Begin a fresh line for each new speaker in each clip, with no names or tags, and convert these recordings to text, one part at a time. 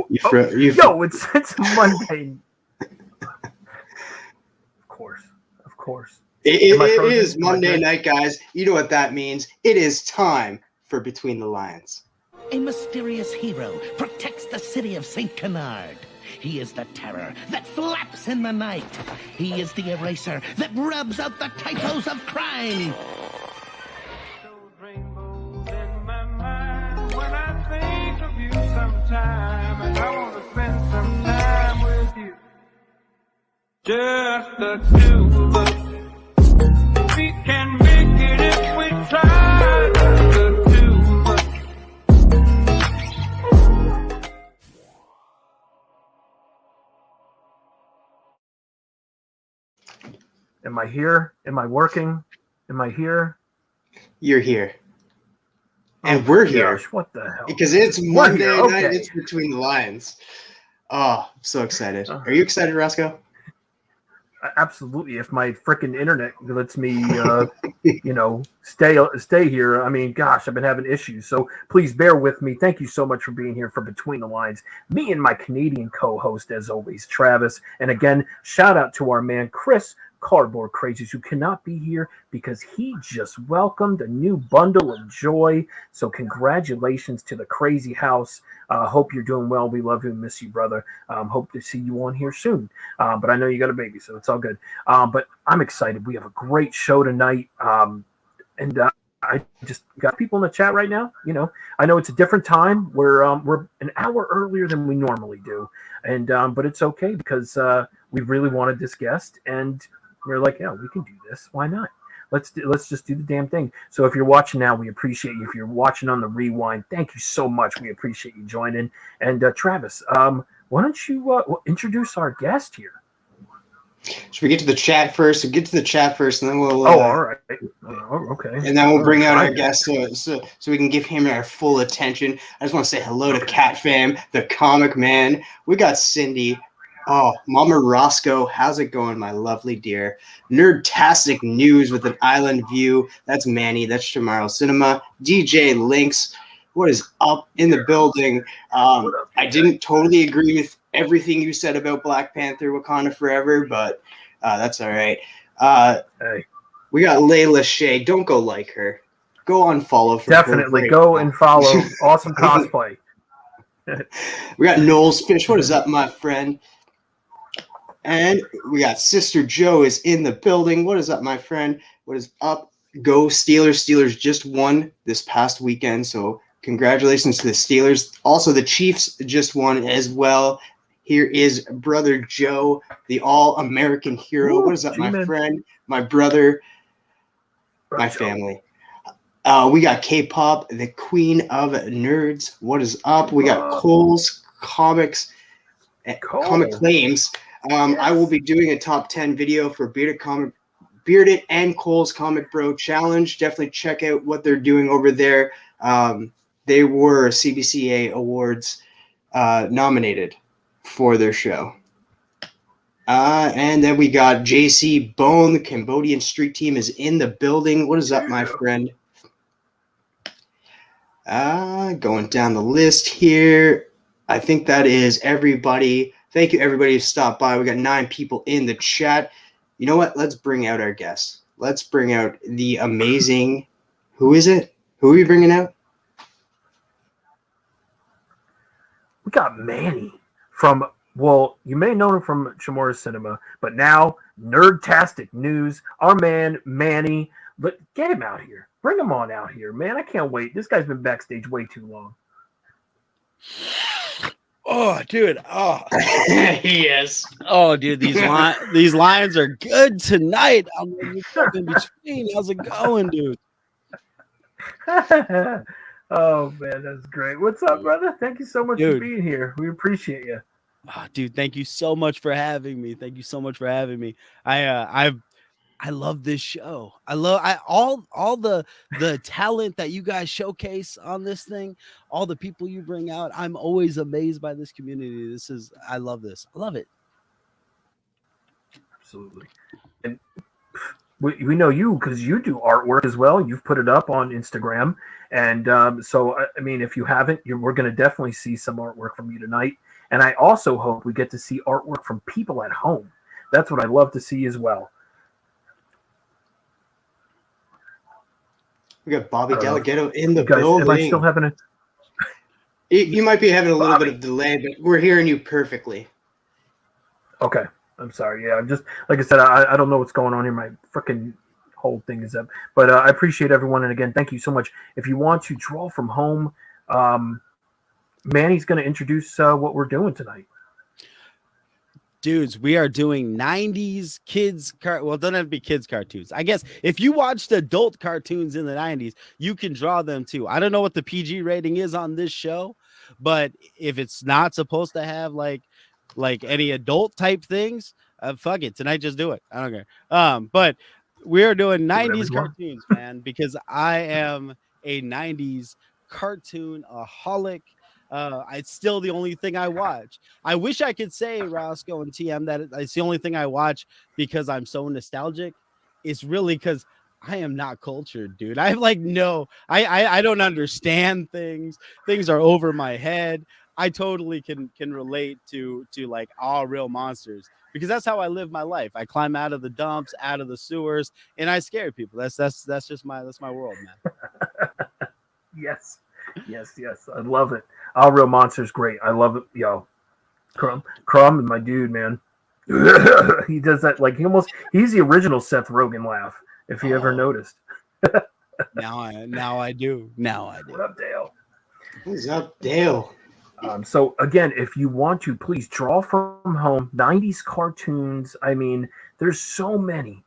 It's Monday. Of course.
It is Monday night, guys. You know what that means. It is time for Between the Lines.
A mysterious hero protects the city of St. Canard. He is the terror that flaps in the night. He is the eraser that rubs out the typos of crime.
Those rainbows in my mind when I think of you sometime, and I want to spend some time with you. Just the two of us. We can make it if we try. Just the two of us.
Am I here? Am I working? Am I here?
You're here. And we're here.
Gosh, what the hell?
Because it's Monday night. It's Between the Lines. Oh, I'm so excited. Are you excited, Roscoe?
Absolutely. If my freaking internet lets me, stay here. I mean, gosh, I've been having issues. So please bear with me. Thank you so much for being here for Between the Lines. Me and my Canadian co-host, as always, Travis. And again, shout out to our man, Chris, Cardboard Crazies, who cannot be here because he just welcomed a new bundle of joy. So congratulations to the Crazy House. Hope you're doing well. We love you and miss you, brother. Hope to see you on here soon. But I know you got a baby, so it's all good. But I'm excited. We have a great show tonight. And I just got people in the chat right now. I know it's a different time. We're an hour earlier than we normally do. And but it's okay because we really wanted this guest, and we're like, yeah, we can do this. Why not? Let's just do the damn thing. So if you're watching now, we appreciate you. If you're watching on the rewind, thank you so much. We appreciate you joining. And Travis, why don't you introduce our guest here?
Should we get to the chat first? We'll get to the chat first, and then we'll.
All right. Okay.
And then we'll bring out our guest so we can give him our full attention. I just want to say hello to Cat Fam, the Comic Man. We got Cindy. Oh, Mama Roscoe, how's it going, my lovely dear? NerdTASTIC News with an island view. That's Manny. That's Tomorrow Cinema. DJ Lynx, what is up in the building? I didn't totally agree with everything you said about Black Panther Wakanda Forever, but that's all right.
Hey.
We got Layla Shea. Don't go like her. Go unfollow.
Definitely go and follow. Awesome cosplay.
We got Knowles Fish. What is up, my friend? And we got Sister Joe is in the building. What is up, my friend? What is up? Go Steelers. Steelers just won this past weekend, so congratulations to the Steelers. Also, the Chiefs just won as well. Here is Brother Joe, the all-American hero. What is up, my friend? My brother, my family. We got K-pop, the queen of nerds. What is up? We got Cole's Comics, Comic Claims. I will be doing a top 10 video for Bearded and Cole's Comic Bro Challenge. Definitely check out what they're doing over there. They were CBCA Awards nominated for their show. And then we got JC Bone, the Cambodian street team, is in the building. What is up, my friend? Going down the list here. I think that is everybody. Thank you, everybody, who stopped by. We got 9 people in the chat. You know what? Let's bring out our guest. Let's bring out the amazing. Who is it? Who are we bringing out?
We got Manny from, well, you may know him from Chamorro Cinema, but now NerdTASTIC News. Our man, Manny. But get him out here. Bring him on out here, man. I can't wait. This guy's been backstage way too long.
Oh, dude. Oh,
Yes.
Oh, dude. These lines are good tonight. I'm in between. How's it going, dude?
Oh man, that's great. What's up, brother? Thank you so much for being here. We appreciate you.
Oh, dude, thank you so much for having me. I love this show. I love all the talent that you guys showcase on this thing, all the people you bring out. I'm always amazed by this community. I love this. I love it.
Absolutely. And we know you because you do artwork as well. You've put it up on Instagram, and so I mean, if you haven't, we're going to definitely see some artwork from you tonight. And I also hope we get to see artwork from people at home. That's what I love to see as well.
We got Bobby Delegato in the building.
Am I still having a?
You might be having a little bit of delay, but we're hearing you perfectly.
Okay, I'm sorry. Yeah, I'm just like I said. I don't know what's going on here. My freaking whole thing is up. But I appreciate everyone, and again, thank you so much. If you want to draw from home, Manny's going to introduce what we're doing tonight.
Dudes, we are doing 90s kids well, don't have to be kids cartoons. I guess if you watched adult cartoons in the 90s, you can draw them too. I don't know what the PG rating is on this show, but if it's not supposed to have like any adult type things, fuck it. Tonight, just do it. I don't care. But we're doing 90s cartoons, man, because I am a 90s cartoon-aholic. It's still the only thing I watch. I wish I could say, Roscoe and TM, that it's the only thing I watch because I'm so nostalgic. It's really because I am not cultured, dude. I have I don't understand things. Things are over my head. I totally can relate to like all real monsters because that's how I live my life. I climb out of the dumps, out of the sewers, and I scare people. That's just my world, man.
Yes. I love it. All Real Monsters, great. I love it. Yo, Crumb is my dude, man. He does that he's the original Seth Rogen laugh. If you ever noticed.
Now I do.
What up, Dale?
What's up, Dale?
So again, if you want to, please draw from home 90s cartoons. I mean, there's so many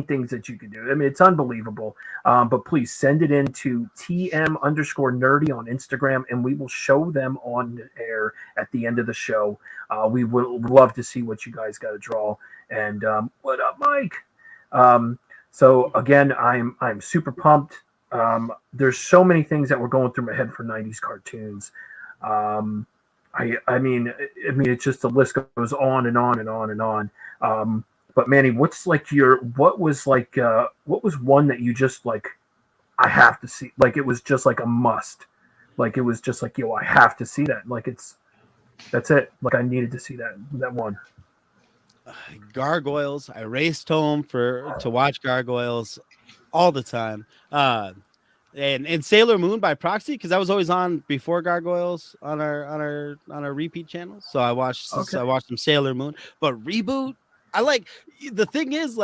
things that you can do. I mean, it's unbelievable. But please send it in to TM_nerdy on Instagram, and we will show them on air at the end of the show. We will love to see what you guys got to draw. And what up, Mike? So again, I'm super pumped. There's so many things that were going through my head for 90s cartoons. I mean, it's just the list goes on and on and on and on. But Manny, what was one that you just I have to see, it was just like a must, it was just yo, I have to see that, that's it, I needed to see that one.
Gargoyles. I raced home to watch Gargoyles all the time. And Sailor Moon by proxy, because I was always on before Gargoyles on our repeat channel. So I watched some Sailor Moon. But Reboot, the thing is,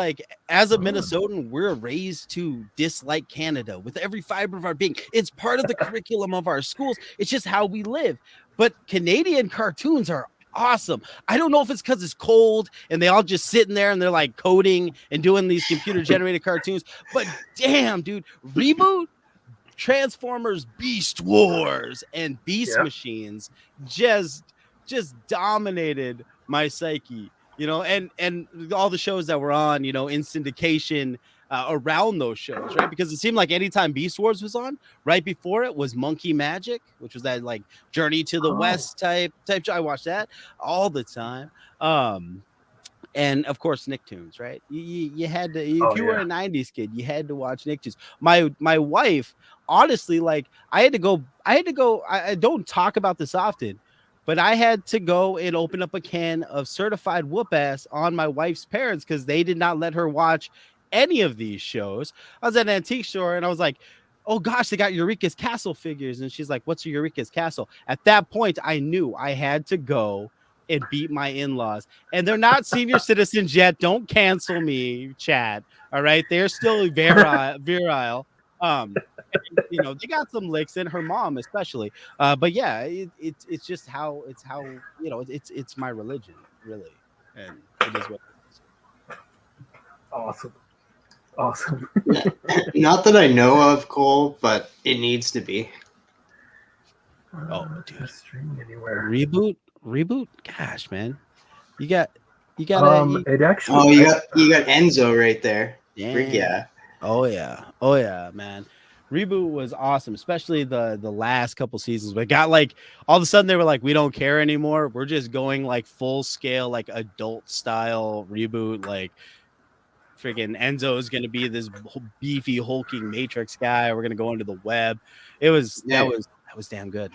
as a Minnesotan, we're raised to dislike Canada with every fiber of our being. It's part of the curriculum of our schools. It's just how we live. But Canadian cartoons are awesome. I don't know if it's because it's cold and they all just sitting there and they're coding and doing these computer generated cartoons. But damn, dude, Reboot, Transformers, Beast Wars, and Beast Machines just dominated my psyche, and all the shows that were on, in syndication around those shows, right? Because it seemed like anytime Beast Wars was on, right before it was Monkey Magic, which was that Journey to the West type show. I watched that all the time. And of course, Nicktoons, right? You had to, if you were a 90s kid, you had to watch Nicktoons. My wife, honestly, I had to go. I don't talk about this often, but I had to go and open up a can of certified whoop ass on my wife's parents because they did not let her watch any of these shows. I was at an antique store and I was like, oh gosh, they got Eureka's Castle figures. And she's like, what's Eureka's Castle? At that point, I knew I had to go and beat my in-laws, and they're not senior citizens yet. Don't cancel me, Chad. All right, they're still virile. And, they got some licks in, her mom especially. But yeah, it's just how it's my religion, really, and it is what it is.
Awesome.
Not that I know of, Cole, but it needs to be.
Oh, dude,
streaming anywhere.
Reboot, gosh, man, you got
it actually.
Oh, you got Enzo right there. Yeah.
Oh yeah, man. Reboot was awesome, especially the last couple seasons. But got all of a sudden they were we don't care anymore. We're just going full scale, adult style reboot. Friggin' Enzo is going to be this beefy hulking Matrix guy. We're going to go into the web. That was damn good.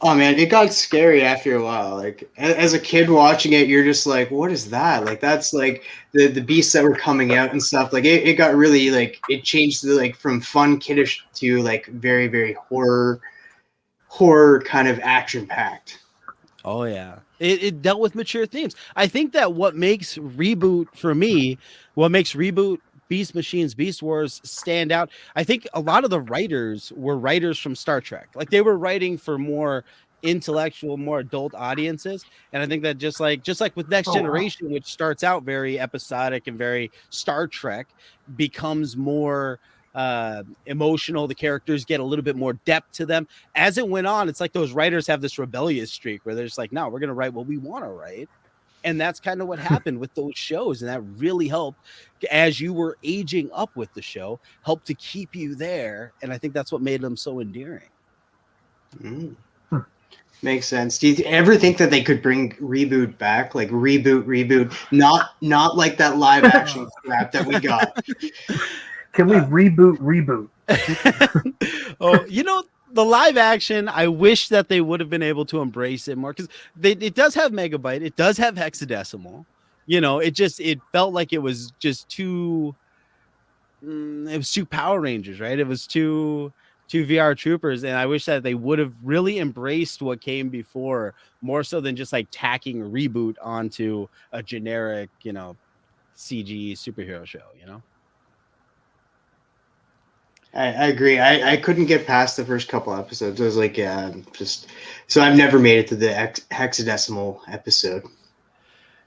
Oh man, it got scary after a while. Like as a kid watching it, you're just like, what is that? Like that's like the beasts that were coming out and stuff. Like it got really like it changed like from fun kiddish to like very, very horror kind of action packed.
Oh yeah. It dealt with mature themes. I think that what makes Reboot Beast Machines, Beast Wars stand out. I think a lot of the writers were writers from Star Trek. Like they were writing for more intellectual, more adult audiences. And I think that just like with Next Generation, which starts out very episodic and very Star Trek, becomes more emotional. The characters get a little bit more depth to them. As it went on, it's like those writers have this rebellious streak where they're just like, no, we're going to write what we want to write. And that's kind of what happened with those shows. And that really helped as you were aging up with the show, helped to keep you there. And I think that's what made them so endearing.
Makes sense. Do you ever think that they could bring Reboot back? Like reboot, not like that live action crap that we got.
Can we reboot?
Oh, the live action, I wish that they would have been able to embrace it more because it does have megabyte, it does have hexadecimal. It felt like it was just too. It was too Power Rangers, right? It was too VR Troopers, and I wish that they would have really embraced what came before more so than just like tacking Reboot onto a generic, CG superhero show.
I agree. I couldn't get past the first couple episodes. I was like, so I've never made it to the hexadecimal episode.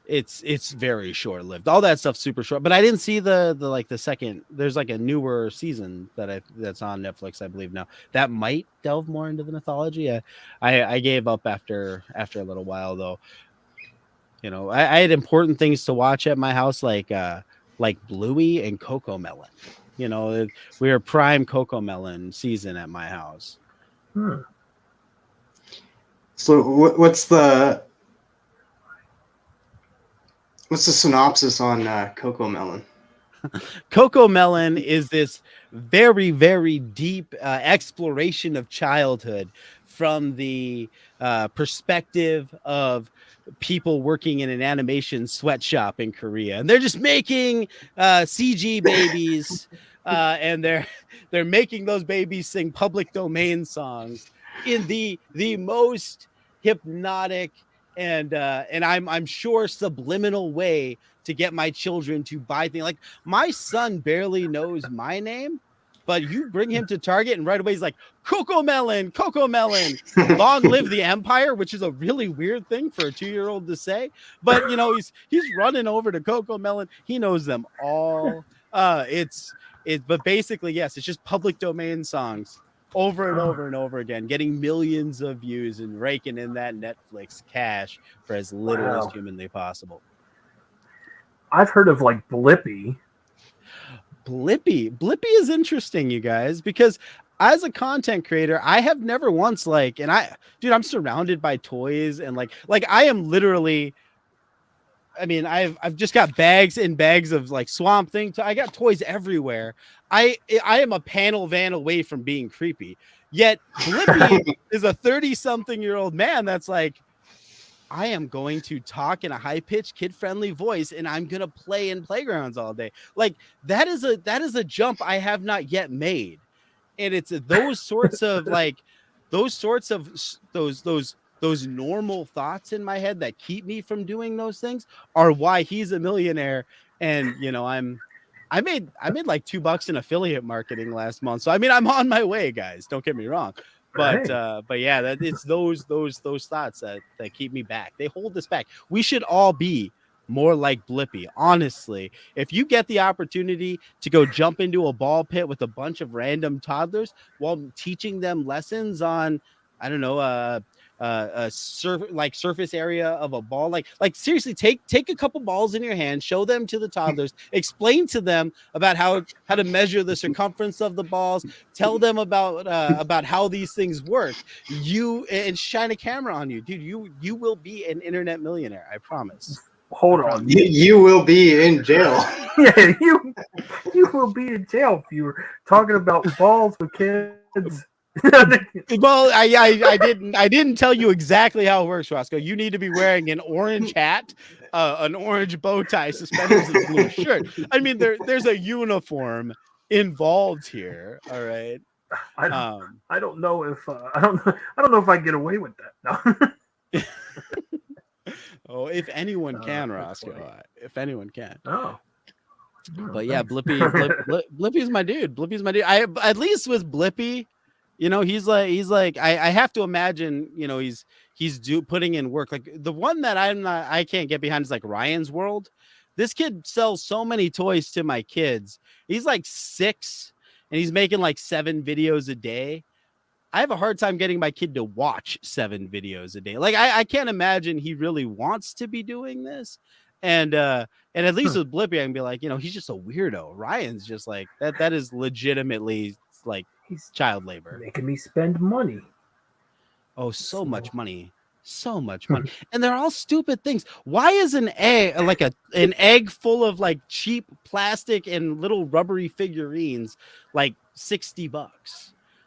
It's very short lived. All that stuff's super short, but I didn't see the second. There's like a newer season that's on Netflix, I believe now. That might delve more into the mythology. I gave up after a little while though. I had important things to watch at my house, like Bluey and Coco Melon. We were prime Coco Melon season at my house.
So what's the synopsis on Coco Melon?
Coco Melon is this very, very deep exploration of childhood from the perspective of people working in an animation sweatshop in Korea, and they're just making CG babies, and they're making those babies sing public domain songs in the most hypnotic and I'm sure subliminal way to get my children to buy things. Like my son barely knows my name, but you bring him to Target and right away he's like, Coco Melon, long live the empire, which is a really weird thing for a 2-year-old to say. But he's running over to Coco Melon. He knows them all. But basically, yes, it's just public domain songs over and over and over again, getting millions of views and raking in that Netflix cash for as little as humanly possible.
I've heard of like Blippi.
Blippi is interesting, you guys, because as a content creator, I have never once I'm surrounded by toys and like I am literally, I've just got bags and bags of like Swamp Thing. I got toys everywhere. I am a panel van away from being creepy. Yet Blippi is a 30-something-year-old man that's like, I am going to talk in a high-pitched, kid-friendly voice, and I'm gonna play in playgrounds all day. Like that is a jump I have not yet made, and it's those sorts of those normal thoughts in my head that keep me from doing those things are why he's a millionaire. And I made like $2 in affiliate marketing last month, so I'm on my way, guys. Don't get me wrong. But yeah, it's those thoughts that keep me back. They hold us back. We should all be more like Blippi. Honestly, if you get the opportunity to go jump into a ball pit with a bunch of random toddlers while teaching them lessons on, I don't know, surface area of a ball, like seriously, take a couple balls in your hand, show them to the toddlers, explain to them about how to measure the circumference of the balls, tell them about how these things work, and shine a camera on you, dude. You will be an internet millionaire, I promise.
hold on.
You will be in jail.
Yeah, you will be in jail if you were talking about balls with kids.
Well, I didn't tell you exactly how it works, Roscoe. You need to be wearing an orange hat, an orange bow tie, suspenders, and a blue shirt. I mean, there's a uniform involved here. All right.
I don't know if I don't know if I get away with that. No.
Oh, if anyone can,
That's
Roscoe.
funny.
If anyone can.
Oh.
But yeah, Blippy's my dude. Blippy's my dude. I at least with Blippy, you know, he's like I have to imagine, you know, he's putting in work. Like the one that I can't get behind is like Ryan's World. This kid sells so many toys to my kids. He's like 6 and he's making like 7 videos a day. I have a hard time getting my kid to watch 7 videos a day. Like I can't imagine he really wants to be doing this. And at least with Blippy, I can be like, you know, he's just a weirdo. Ryan's just like that is legitimately like
He's
child labor.
making me spend money.
Oh, so much money. So much money. And they're all stupid things. Why is an egg like an egg full of like cheap plastic and little rubbery figurines like $60?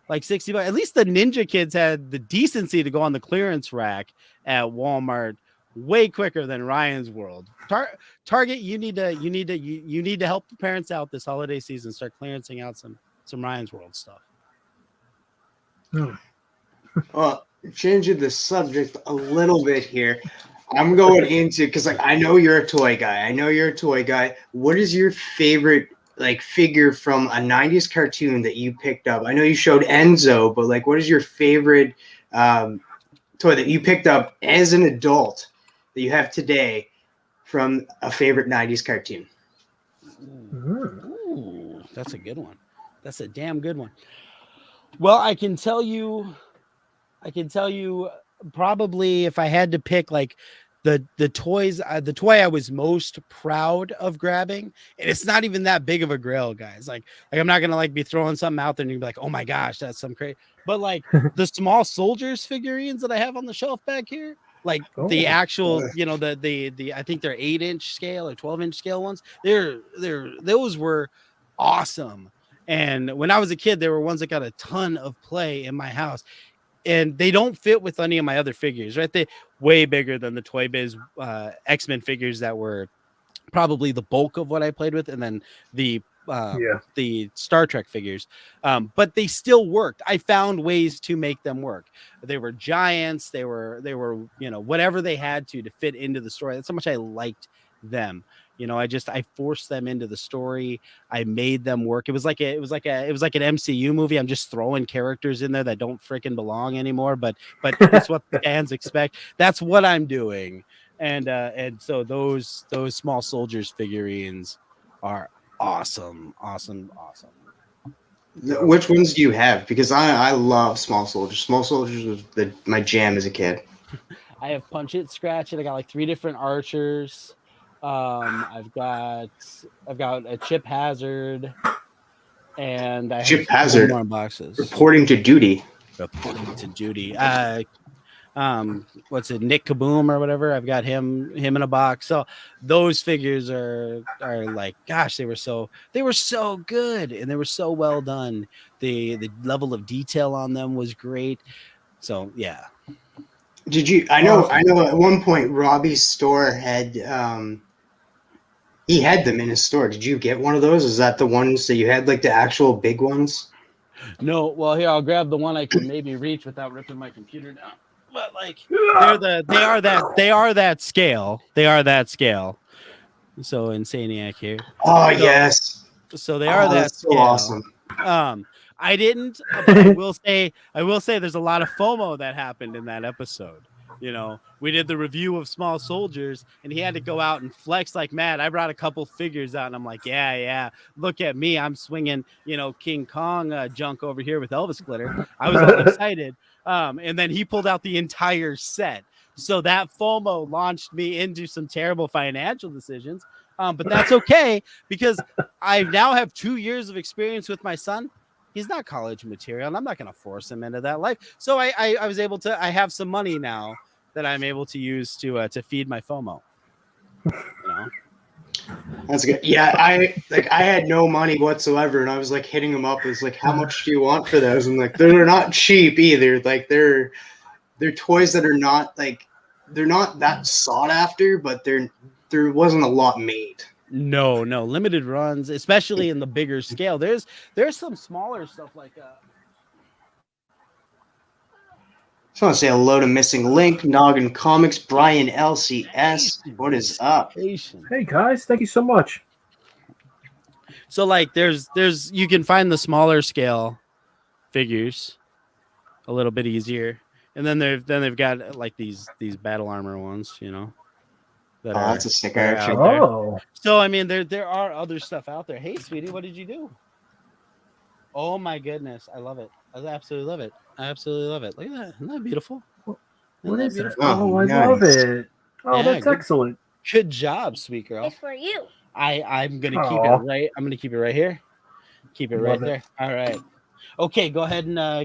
Like $60. At least the Ninja Kids had the decency to go on the clearance rack at Walmart way quicker than Ryan's World. Target, you need to help the parents out this holiday season. Start clearancing out some Ryan's World stuff.
Changing the subject a little bit here. I'm going into because like I know you're a toy guy. What is your favorite like figure from a 90s cartoon that you picked up? I know you showed Enzo, but like what is your favorite toy that you picked up as an adult that you have today from a favorite 90s cartoon?
Ooh, that's a good one. That's a damn good one. Well, I can tell you probably if I had to pick like the toys, the toy I was most proud of grabbing, and it's not even that big of a grail, guys. Like I'm not gonna like be throwing something out there and you'd be like, oh my gosh, that's some crazy. But like the small soldiers figurines that I have on the shelf back here, like the actual, you know, the I think they're 8-inch scale or 12-inch scale ones. Those were awesome. And when I was a kid, there were ones that got a ton of play in my house. And they don't fit with any of my other figures, right? They way bigger than the Toy Biz X-Men figures that were probably the bulk of what I played with, and then the Star Trek figures. But they still worked. I found ways to make them work. They were giants. They were you know, whatever they had to fit into the story. That's how much I liked them. You know, I forced them into the story. I made them work. It was like an MCU movie. I'm just throwing characters in there that don't freaking belong anymore, but it's what the fans expect. That's what I'm doing. And so those small soldiers figurines are awesome.
Which ones do you have? Because I love small soldiers. Small soldiers was my jam as a kid.
I have Punch It, Scratch It. I got like 3 different archers. I've got a Chip Hazard, and I
Chip
have
Hazard
more boxes.
Reporting to duty.
What's it, Nick Kaboom or whatever? I've got him in a box. So those figures are like, gosh, they were so good and they were so well done. The level of detail on them was great. So yeah.
Did you? I know. At one point, Robbie's store had he had them in his store. Did you get one of those? Is that the ones that you had, like the actual big ones?
No. Well, here I'll grab the one I can maybe reach without ripping my computer down. But like, they are that scale. They are that scale. So Insaniac here.
Oh yes.
So they are that
so
scale.
Awesome.
I didn't, but I will say there's a lot of FOMO that happened in that episode. You know, we did the review of Small Soldiers and he had to go out and flex like mad. I brought a couple figures out and I'm like, yeah, look at me. I'm swinging, you know, King Kong junk over here with Elvis glitter. I was all excited. And then he pulled out the entire set. So that FOMO launched me into some terrible financial decisions. But that's okay because I now have 2 years of experience with my son. He's not college material, and I'm not going to force him into that life. So I was able to. I have some money now that I'm able to use to feed my FOMO. You know.
That's good. Yeah, I had no money whatsoever, and I was like hitting them up. It's like, how much do you want for those? And like, they're not cheap either. Like they're toys that are not like they're not that sought after, but there wasn't a lot made.
No, limited runs, especially in the bigger scale. There's some smaller stuff like
Just want to say hello to Missing Link, Noggin Comics, Brian LCS. What is up?
Hey guys, thank you so much.
So like there's you can find the smaller scale figures a little bit easier. And then they've got like these battle armor ones, you know.
That's a sticker action.
Oh.
So I mean there are other stuff out there. Hey sweetie, what did you do? Oh my goodness, I love it. I absolutely love it. Look at that. Isn't that beautiful?
What is it?
Oh,
I love it. Oh,
Yeah,
that's
good.
excellent.
Good job, sweet girl.
It's for you.
I'm gonna keep
Aw.
it right. I'm gonna keep it right here. Keep it right
Love it.
there. All right. Okay, go ahead and I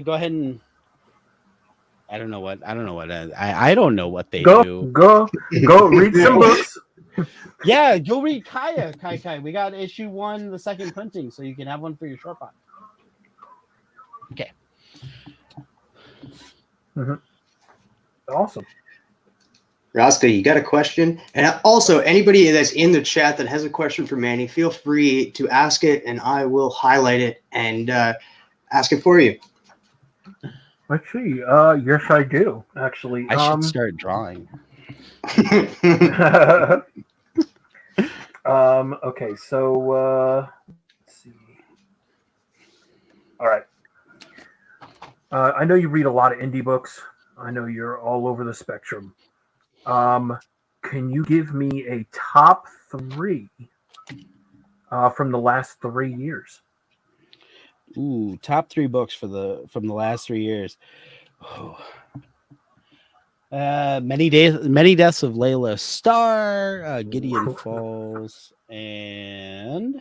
don't know what I don't know what they do.
Go read some books.
Yeah, go read Kai. We got issue 1, the second printing, so you can have one for your short pot. Okay.
Awesome.
Roscoe, you got a question? And also, anybody that's in the chat that has a question for Manny, feel free to ask it, and I will highlight it and ask it for you.
Let's see. Yes, I do. Actually,
I should start drawing.
Okay, so let's see. All right. I know you read a lot of indie books. I know you're all over the spectrum. Can you give me a top 3 from the last 3 years?
Ooh, top 3 books from the last 3 years. Oh. Many Deaths of Layla Starr, Gideon Falls, and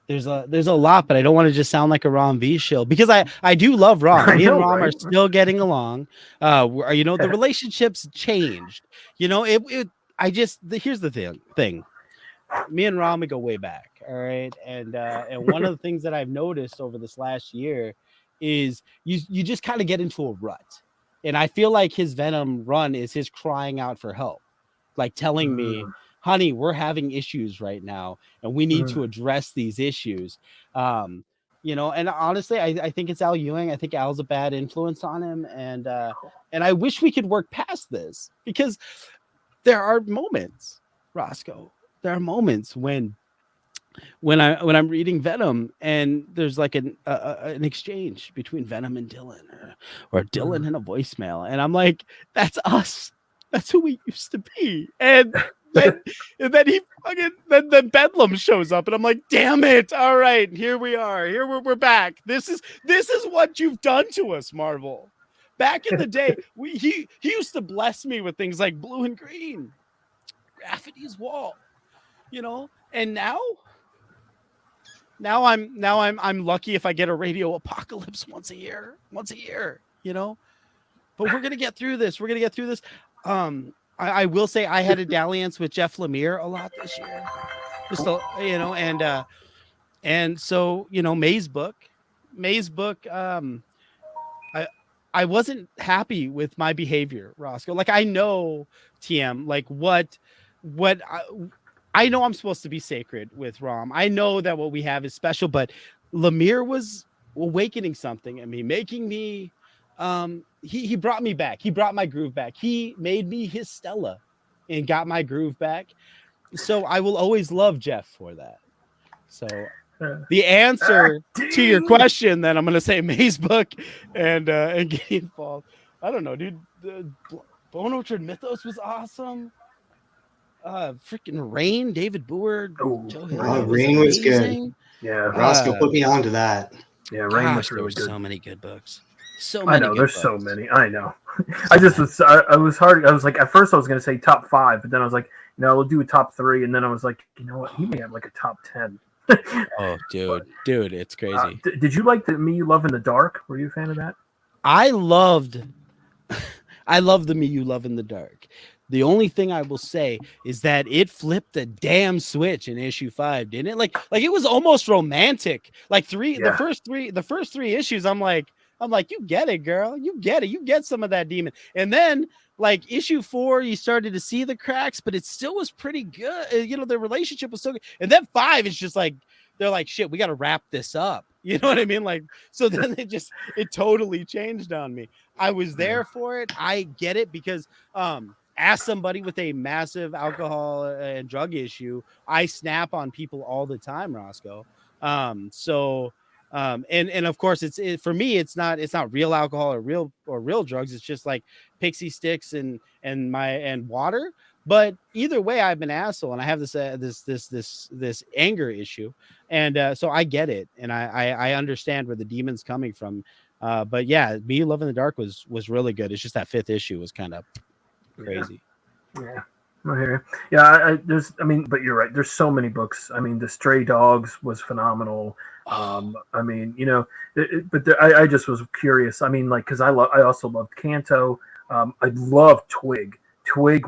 there's a lot, but I don't want to just sound like a Rom V shill because I do love Rom. Me and Rom are still getting along. You know, the relationships changed. You know, here's the thing. Me and Rom, we go way back. All right. And one of the things that I've noticed over this last year is you just kind of get into a rut. And I feel like his Venom run is his crying out for help, like telling me, honey, we're having issues right now and we need to address these issues. You know, and honestly, I think it's Al Ewing. I think Al's a bad influence on him. And I wish we could work past this because there are moments, Roscoe. There are moments when I'm reading Venom and there's like an exchange between Venom and Dylan or Dylan and a voicemail. And I'm like, that's us. That's who we used to be. And then then Bedlam shows up and I'm like, damn it. All right, here we are. Here we're back. This is what you've done to us, Marvel. Back in the day, he used to bless me with things like blue and green, Rafferty's Wall. You know, and now I'm lucky if I get a Radio Apocalypse once a year, you know. But we're gonna get through this. I will say I had a dalliance with Jeff Lemire a lot this year, just you know, and so you know, May's book. I wasn't happy with my behavior, Roscoe. Like I know TM, like what I know I'm supposed to be sacred with Rom. I know that what we have is special, but Lemire was awakening something in me, making me, he brought me back. He brought my groove back. He made me his Stella and got my groove back. So I will always love Jeff for that. So the answer to your question, then I'm going to say May's book and Gideon Falls. I don't know, dude. Bone Orchard Mythos was awesome. Freaking Rain, David Boer, Joe Hill.
Rain was good.
Yeah,
Roscoe put me onto that.
Yeah, Rain was really good.
So many good books. So many.
I know there's so many. I know. I was hard. I was like, at first I was gonna say top 5, but then I was like, no, we'll do a top 3, and then I was like, you know what? He may have like a top 10.
Oh, dude, it's crazy.
Did you like Me You Love in the Dark? Were you a fan of that?
I loved I love the Me You Love in the Dark. The only thing I will say is that it flipped a damn switch in issue 5, didn't it? Like it was almost romantic. Like
Yeah.
the first three issues, I'm like, you get it, girl. You get it. You get some of that demon. And then like issue 4, you started to see the cracks, but it still was pretty good. You know, the relationship was so good. And then 5 is just like, they're like, shit, we got to wrap this up. You know what I mean? Like, so then it totally changed on me. I was there for it. I get it because, as somebody with a massive alcohol and drug issue, I snap on people all the time, Roscoe. And of course for me, it's not real alcohol or real drugs. It's just like pixie sticks and water. But either way, I've been an asshole, and I have this anger issue, and so I get it, and I understand where the demon's coming from. But yeah, Me Love in the Dark was really good. It's just that 5th issue was kind of crazy.
Yeah. I hear you. Yeah, but you're right. There's so many books. I mean, The Stray Dogs was phenomenal. I mean, you know, I just was curious. I mean, like, because I also loved Kanto. I loved Twig. Twig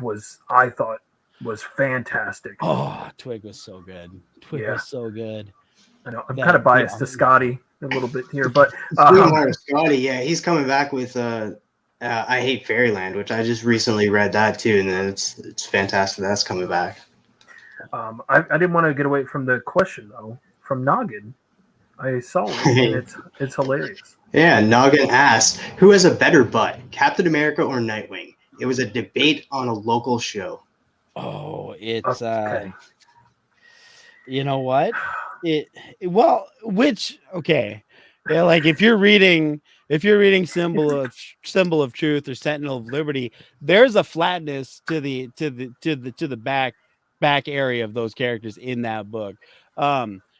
I thought was fantastic.
Oh, Twig was so good. Twig was so good.
I know I'm kind of biased to Scotty a little bit here, but
Scotty, yeah, he's coming back with I Hate Fairyland, which I just recently read that too, and it's fantastic. That's coming back.
I didn't want to get away from the question though. From Noggin, I saw it. And it's hilarious.
Yeah, Noggin asked, "Who has a better butt, Captain America or Nightwing?" It was a debate on a local show.
Oh, it's
okay.
You know what? Yeah, like if you're reading Symbol of Truth or Sentinel of Liberty, there's a flatness to the back area of those characters in that book.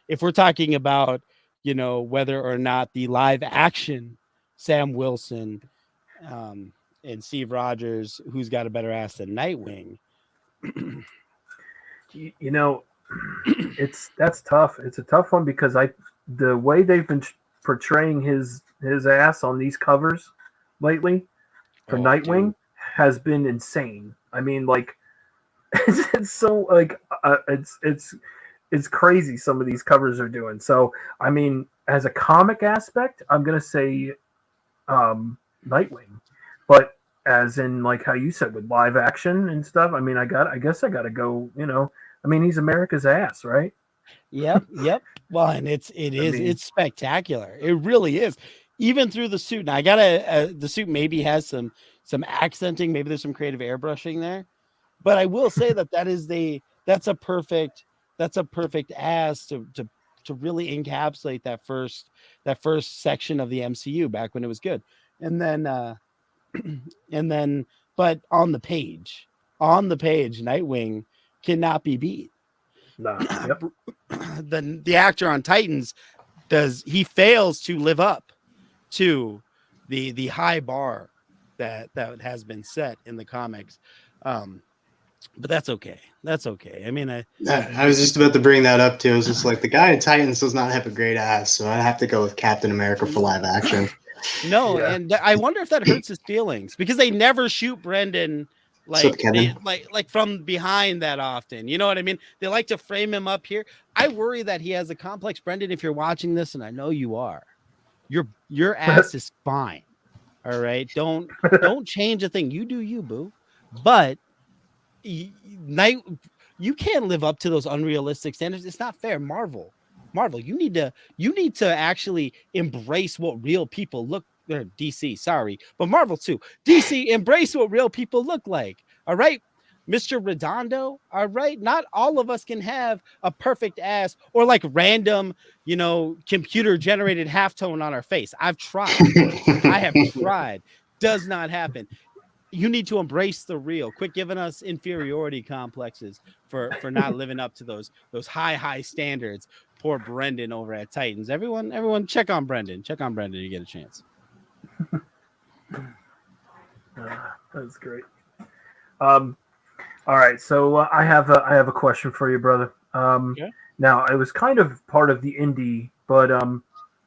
If we're talking about, you know, whether or not the live action Sam Wilson and Steve Rogers, who's got a better ass than Nightwing?
You know, that's tough. It's a tough one because the way they've been portraying his ass on these covers lately for Nightwing has been insane. I mean, like, it's so like it's crazy. Some of these covers are doing. So, I mean, as a comic aspect, I'm gonna say Nightwing, but as in like how you said with live action and stuff, I mean, I guess I gotta go. You know, I mean, he's America's ass, right?
Yep. Well, and it's spectacular. It really is. Even through the suit. Now I gotta the suit maybe has some accenting, maybe there's some creative airbrushing there. But I will say that's a perfect ass to really encapsulate that first section of the MCU back when it was good. And then but on the page, Nightwing cannot be beat.
No. Yep.
The actor on Titans fails to live up to the high bar that has been set in the comics. But that's okay. I mean, I
was just about to bring that up too. It was just like the guy in Titans does not have a great ass, so I have to go with Captain America for live action.
No, and I wonder if that hurts his feelings because they never shoot Brendan like from behind that often. You know what I mean? They like to frame him up here. I worry that he has a complex. Brendan, if you're watching this, and I know you are, your ass is fine. All right, don't change a thing. You do you, boo. But you can't live up to those unrealistic standards. It's not fair. Marvel, you need to actually embrace what real people look. Or DC, sorry, but Marvel too. DC, embrace what real people look like. All right, Mr. Redondo. All right, not all of us can have a perfect ass or like random, you know, computer generated halftone on our face. I've tried. I have tried. Does not happen. You need to embrace the real. Quit giving us inferiority complexes for not living up to those high standards. Poor Brendan over at Titans. Everyone check on Brendan. You get a chance.
That's great. All right, so I have a question for you, brother. Okay. Now it was kind of part of the indie, but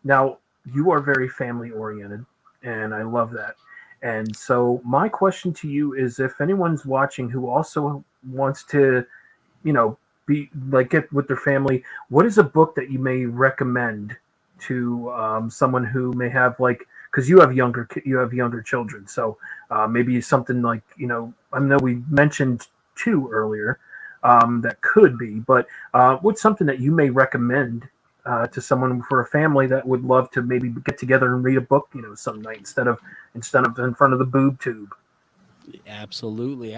now you are very family oriented, and I love that. And so my question to you is, if anyone's watching who also wants to, be like get with their family, what is a book that you may recommend to someone who may have, like, because you have younger children, so maybe something like, I know we mentioned two earlier, that could be, but what's something that you may recommend to someone for a family that would love to maybe get together and read a book, some night instead of in front of the boob tube?
Absolutely.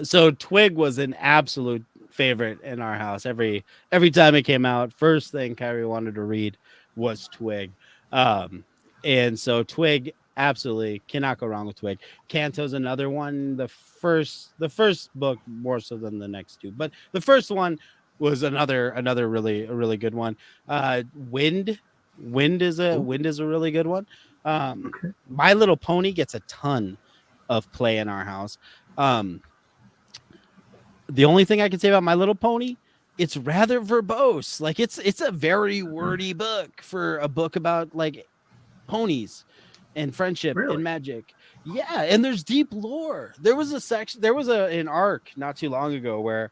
So Twig was an absolute favorite in our house. Every time it came out, first thing Kyrie wanted to read was Twig. And so Twig, absolutely cannot go wrong with Twig. Canto's another one. The first book more so than the next two, but the first one was another really good one. Wind is a really good one.
Okay.
My Little Pony gets a ton of play in our house. The only thing I can say about My Little Pony, it's rather verbose. Like it's a very wordy book for a book about like ponies and friendship and magic. Yeah, and there's deep lore. There was an arc not too long ago where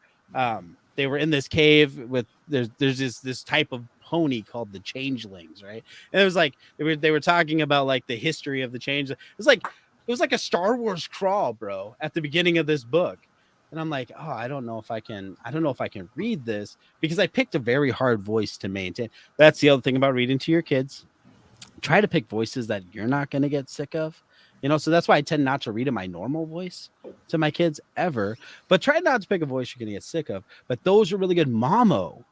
they were in this cave with there's this type of pony called the changelings, right? And it was like they were talking about like the history of the change. It was like a Star Wars crawl, bro, at the beginning of this book. And I'm like, oh, I don't know if I can read this, because I picked a very hard voice to maintain. That's the other thing about reading to your kids. Try to pick voices that you're not going to get sick of. So that's why I tend not to read in my normal voice to my kids ever. But try not to pick a voice you're going to get sick of. But those are really good. Momo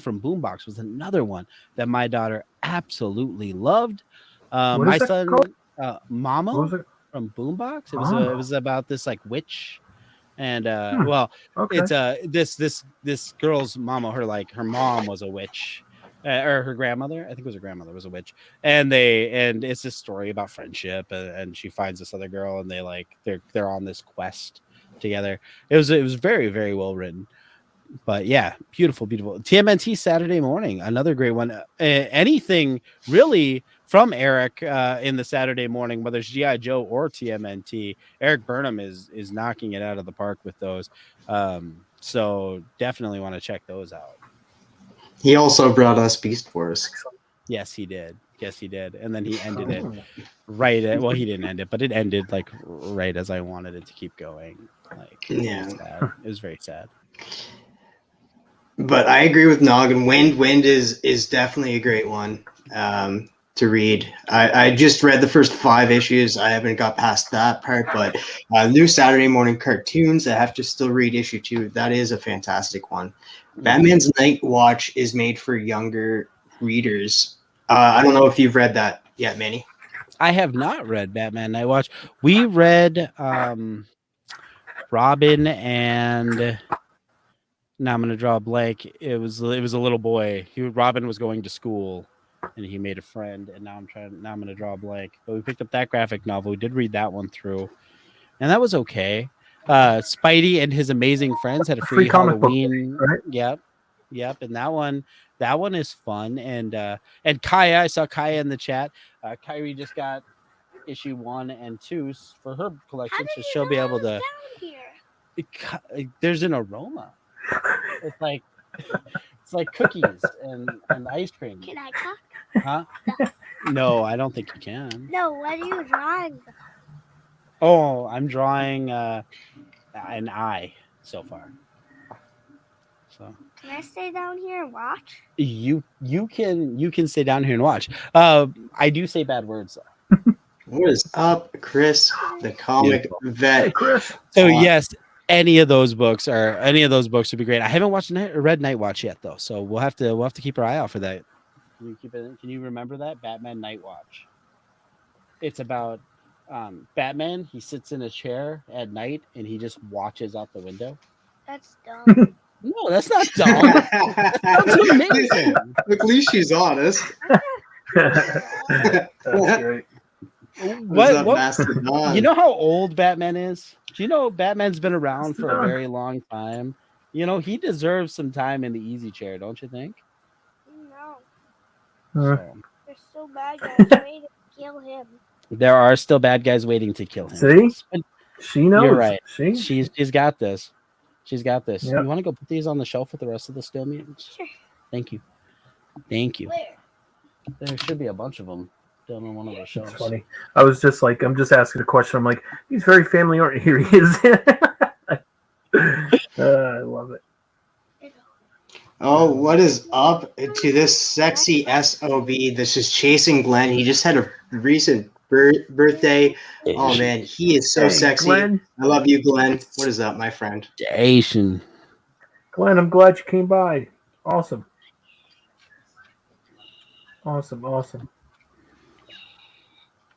from Boombox was another one that my daughter absolutely loved. My son, Momo from Boombox. It was about this like witch, and it's this girl's mama. Her mom was a witch. Or her grandmother, I think it was her grandmother, was a witch, and it's this story about friendship, and she finds this other girl, and they're on this quest together. It was very, very well written, but yeah, beautiful. TMNT Saturday Morning, another great one. Anything really from Eric in the Saturday Morning, whether it's GI Joe or TMNT, Eric Burnham is knocking it out of the park with those. So definitely want to check those out.
He also brought us Beast Wars.
Yes, he did. And then he ended it right at, well, he didn't end it, but it ended like right as I wanted it to keep going. Like,
yeah,
it was very sad.
But I agree with Noggin. Wind is definitely a great one to read. I just read the first 5 issues. I haven't got past that part, but new Saturday Morning cartoons, I have to still read issue 2. That is a fantastic one. Batman's Night Watch is made for younger readers. I don't know if you've read that yet, Manny.
I have not read Batman Night Watch. We read Robin and now I'm going to draw a blank. It was a little boy. Robin was going to school and he made a friend, and now I'm going to draw a blank. But we picked up that graphic novel. We did read that one through, and that was okay. Spidey and His Amazing Friends had a free Halloween.
Book,
right? Yep. And that one is fun. And Kaya, I saw Kaya in the chat. Kyrie just got issue 1 and 2 for her collection, so she'll be able to. There's an aroma. It's like cookies and ice cream.
Can I talk?
Huh? No, I don't think you can.
No, what are you drawing?
Oh, I'm drawing an eye so far. So
can I stay down here and watch?
You can stay down here and watch. I do say bad words though.
What is up, Chris, the comic vet?
Hey, Chris.
So yes, any of those books would be great. I haven't read Night Watch yet though, so we'll have to keep our eye out for that. Can you remember that Batman Night Watch? It's about Batman. He sits in a chair at night and he just watches out the window.
That's dumb.
No, that's not dumb. That's amazing.
At least she's honest.
That's great.
What? You know how old Batman is? Do you know Batman's been around for a very long time? He deserves some time in the easy chair, don't you think?
No. They're so bad, guys. Ready to kill him.
There are still bad guys waiting to kill him.
See? She knows.
You're right.
See?
She's got this. She's got this.
Yep.
You want to go put these on the shelf with the rest of the still mutants?
Sure.
Thank you. Thank you.
Where?
There should be a bunch of them down on one of the
It's
shelves.
funny. I was just like, I'm just asking a question. I'm like, he's very family oriented. Here he is. I love it.
Oh, what is up to this sexy SOB? This is Chasing Glenn. He just had a recent birthday. Oh, man, he is so
Hey,
sexy.
Glenn.
I love you, Glenn. What is up, my friend?
Asian.
Glenn, I'm glad you came by. Awesome. Awesome.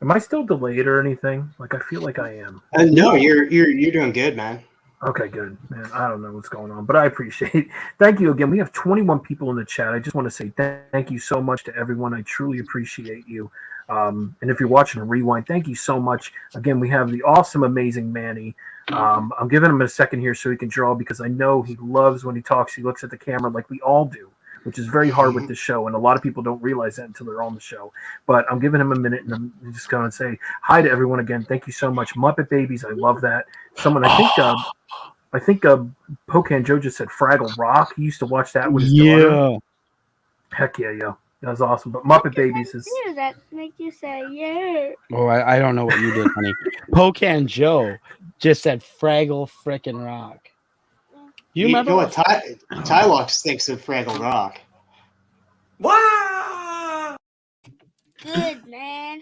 Am I still delayed or anything? Like, I feel like I am.
No, you're doing good, man.
Okay, good, man. I don't know what's going on, but I appreciate it. Thank you again. We have 21 people in the chat. I just want to say thank you so much to everyone. I truly appreciate you. And if you're watching a rewind, thank you so much. Again, we have the awesome, amazing Manny. I'm giving him a second here so he can draw because I know he loves when he talks. He looks at the camera like we all do, which is very hard with the show. And a lot of people don't realize that until they're on the show. But I'm giving him a minute, and I'm just going to say hi to everyone again. Thank you so much. Muppet Babies, I love that. Someone, I think Pocan Joe just said Fraggle Rock. He used to watch that with his daughter. Heck yeah, yo. That was awesome. But Muppet Babies is...
Does that make you say, yeah?
Oh, I don't know what you did, honey. Pocan Joe just said Fraggle frickin' Rock. You remember
what Tylux thinks of Fraggle Rock?
Wow!
Good, man.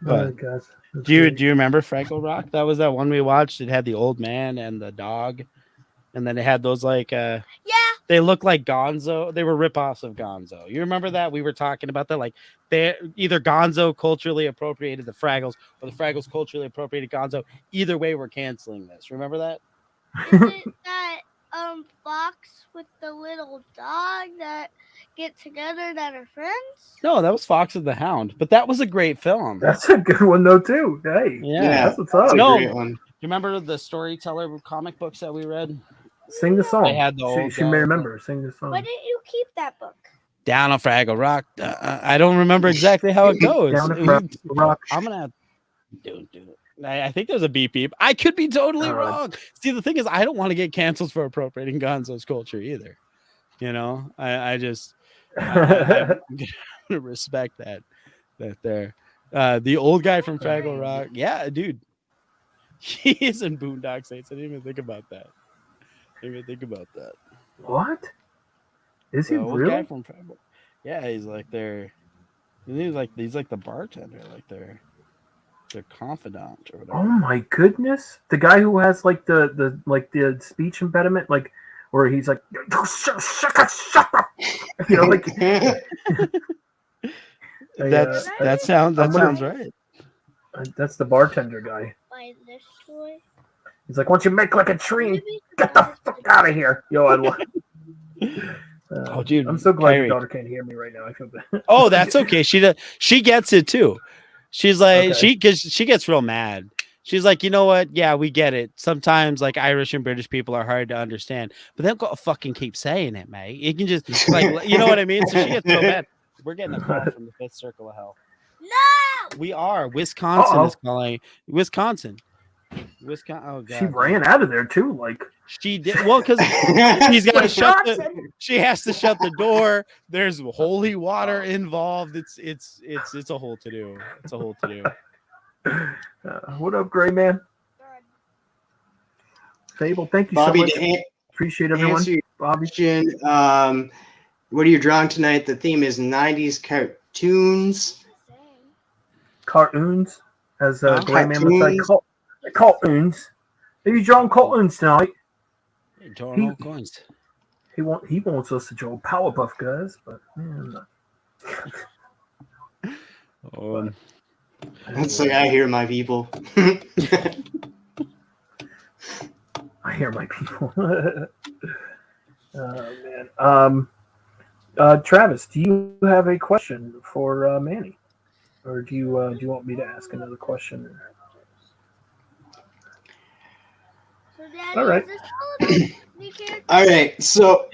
But
guys.
do you remember Fraggle Rock? That was that one we watched. It had the old man and the dog, and then it had those like
Yeah.
they look like Gonzo. They were ripoffs of Gonzo. You remember that? We were talking about that. Like they either Gonzo culturally appropriated the Fraggles or the Fraggles culturally appropriated Gonzo. Either way, we're canceling this. Remember that?
Is it that fox with the little dog that get together that are friends?
No, that was Fox and the Hound. But that was a great film.
That's a good one, though, too. Hey,
Yeah.
that's what's up.
That's a
No.
great one.
You remember the storyteller comic books that we read?
Sing the song.
They had the old
she
guy.
may remember. Sing the song.
Why didn't you keep that book?
Down on Fraggle Rock. I don't remember exactly how it goes.
Down at Fraggle Rock.
I'm gonna have do it. I think there's a beep beep. I could be totally wrong. See, the thing is, I don't want to get canceled for appropriating Gonzo's culture either. You know, I'm gonna respect that there. The old guy from Fraggle Rock. Yeah, dude. He is in Boondock Saints. I didn't even think about that.
What? Is he
The old guy
really?
from Fraggle. Yeah, he's like he's like the bartender, like their confidant or whatever.
Oh my goodness! The guy who has like the speech impediment, like where he's like, shut up, you know, like
that sounds right.
That's the bartender guy.
Buy this toy.
He's like, "Why don't you make like a tree? Get the fuck out of here!" Yo, I love.
Oh, dude,
I'm so glad
Kyrie.
your daughter can't hear me right now. I feel bad.
Oh, that's okay. She gets it too. She's like
Okay.
she gets real mad. She's like, you know what? Yeah, we get it. Sometimes like Irish and British people are hard to understand, but they've got to fucking keep saying it, mate. You can just like, you know what I mean? So she gets so mad. We're getting a call from the fifth circle of hell.
No!
We are. Wisconsin
Uh-oh.
is calling. Wisconsin. Oh god.
She ran out of there too. Like
She did well because she's got to shut. She has to shut the door. There's holy water involved. It's a whole to do. It's a whole to do.
What up, Gray Man? Fable, thank you
Bobby,
so much.
to
Appreciate everyone.
answer your
Bobby,
question, what are you drawing tonight? The theme is 90s cartoons.
cartoons, as Gray Man would say,
Cartoons.
cartoons. Are you drawing cartoons tonight?
Drawing all coins.
He wants us to draw Powerpuff Girls, but
That's like I hear my people.
I hear my people. Oh man. Travis, do you have a question for Manny, or do you want me to ask another question?
So, Daddy,
All right.
is this all of the new characters?
All right, so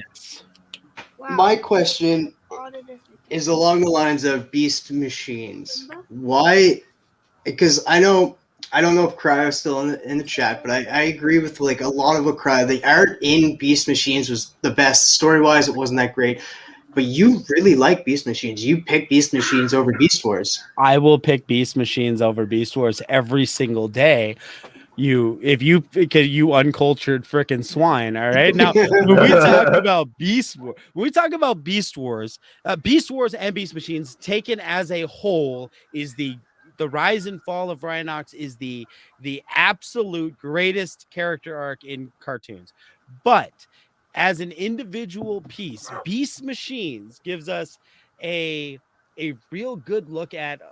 Wow.
my question
All the different
is along the lines of Beast Machines. Why? Because I don't know if Cryo's still in the chat, but I agree with like a lot of what Cryo. The art in Beast Machines was the best. Story wise, it wasn't that great. But you really like Beast Machines. You pick Beast Machines over Beast Wars.
I will pick Beast Machines over Beast Wars every single day. Because you uncultured frickin' swine. All right. Now, when we talk about Beast Wars, Beast Wars and Beast Machines taken as a whole is the rise and fall of Rhinox is the absolute greatest character arc in cartoons. But as an individual piece, Beast Machines gives us a real good look at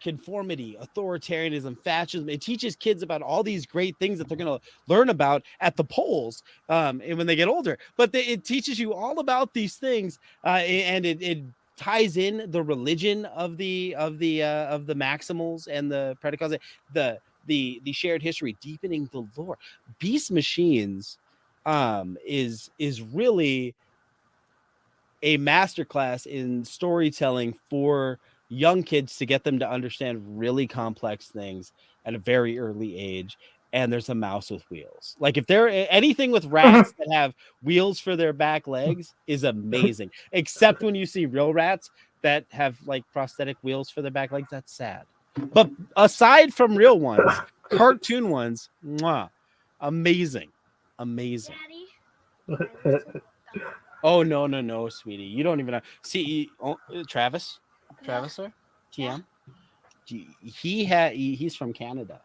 conformity, authoritarianism, fascism. It teaches kids about all these great things that they're going to learn about at the polls and when they get older. But it teaches you all about these things, and it ties in the religion of the Maximals and the Predacons, the shared history, deepening the lore. Beast Machines is really a masterclass in storytelling for young kids to get them to understand really complex things at a very early age. And there's a mouse with wheels. Like if there anything with rats that have wheels for their back legs is amazing, except when you see real rats that have like prosthetic wheels for their back legs. That's sad. But aside from real ones, cartoon ones, amazing.
Daddy.
Oh no, sweetie, you don't even know. See, Travis, sir, TM. He's from Canada.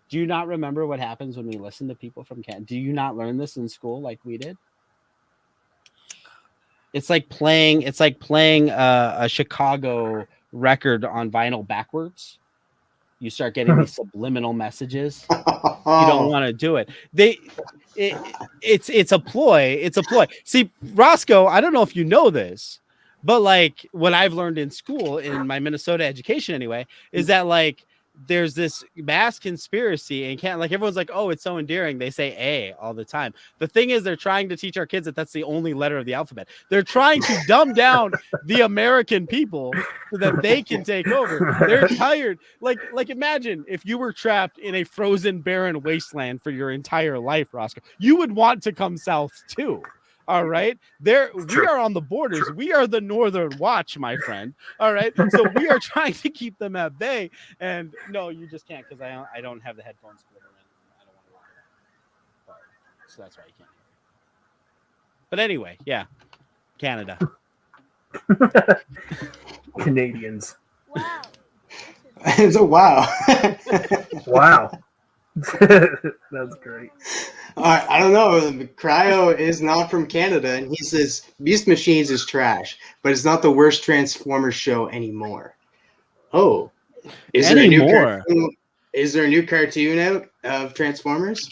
Do you not remember what happens when we listen to people from Canada? Do you not learn this in school like we did? It's like playing a Chicago record on vinyl backwards. You start getting these subliminal messages. You don't want to do it. It's a ploy. It's a ploy. See, Roscoe, I don't know if you know this, but like what I've learned in school, in my Minnesota education anyway, is that like there's this mass conspiracy and can't like everyone's like, oh, it's so endearing. They say A all the time. The thing is, they're trying to teach our kids that that's the only letter of the alphabet. They're trying to dumb down the American people so that they can take over. They're tired. Like imagine if you were trapped in a frozen, barren wasteland for your entire life, Roscoe. You would want to come south too. All right. We are on the borders. True. We are the Northern Watch, my friend. All right. So we are trying to keep them at bay. And no, you just can't because I don't have the headphones splitter in. I don't want to rock it. So that's why you can't hear it. But anyway, yeah. Canada.
Canadians.
Wow.
It's a wow.
Wow. That's great.
I don't know. Cryo is not from Canada, and he says Beast Machines is trash, but it's not the worst Transformers show anymore. Oh, is there a new cartoon out of Transformers?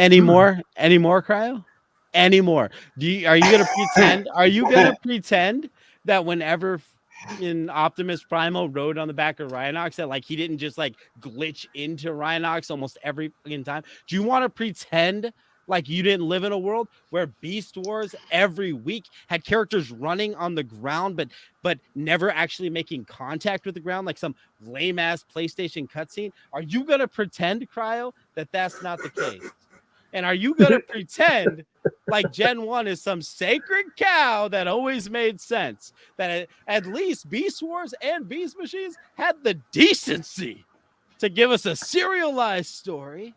Anymore, Cryo? Anymore? Are you gonna pretend? Are you gonna pretend that whenever in Optimus Primal rode on the back of Rhinox that like he didn't just like glitch into Rhinox almost every fucking time? Do you want to pretend like you didn't live in a world where Beast Wars every week had characters running on the ground but never actually making contact with the ground like some lame ass PlayStation cutscene? Are you gonna pretend, Cryo, that that's not the case? And are you gonna pretend like Gen 1 is some sacred cow that always made sense? That at least Beast Wars and Beast Machines had the decency to give us a serialized story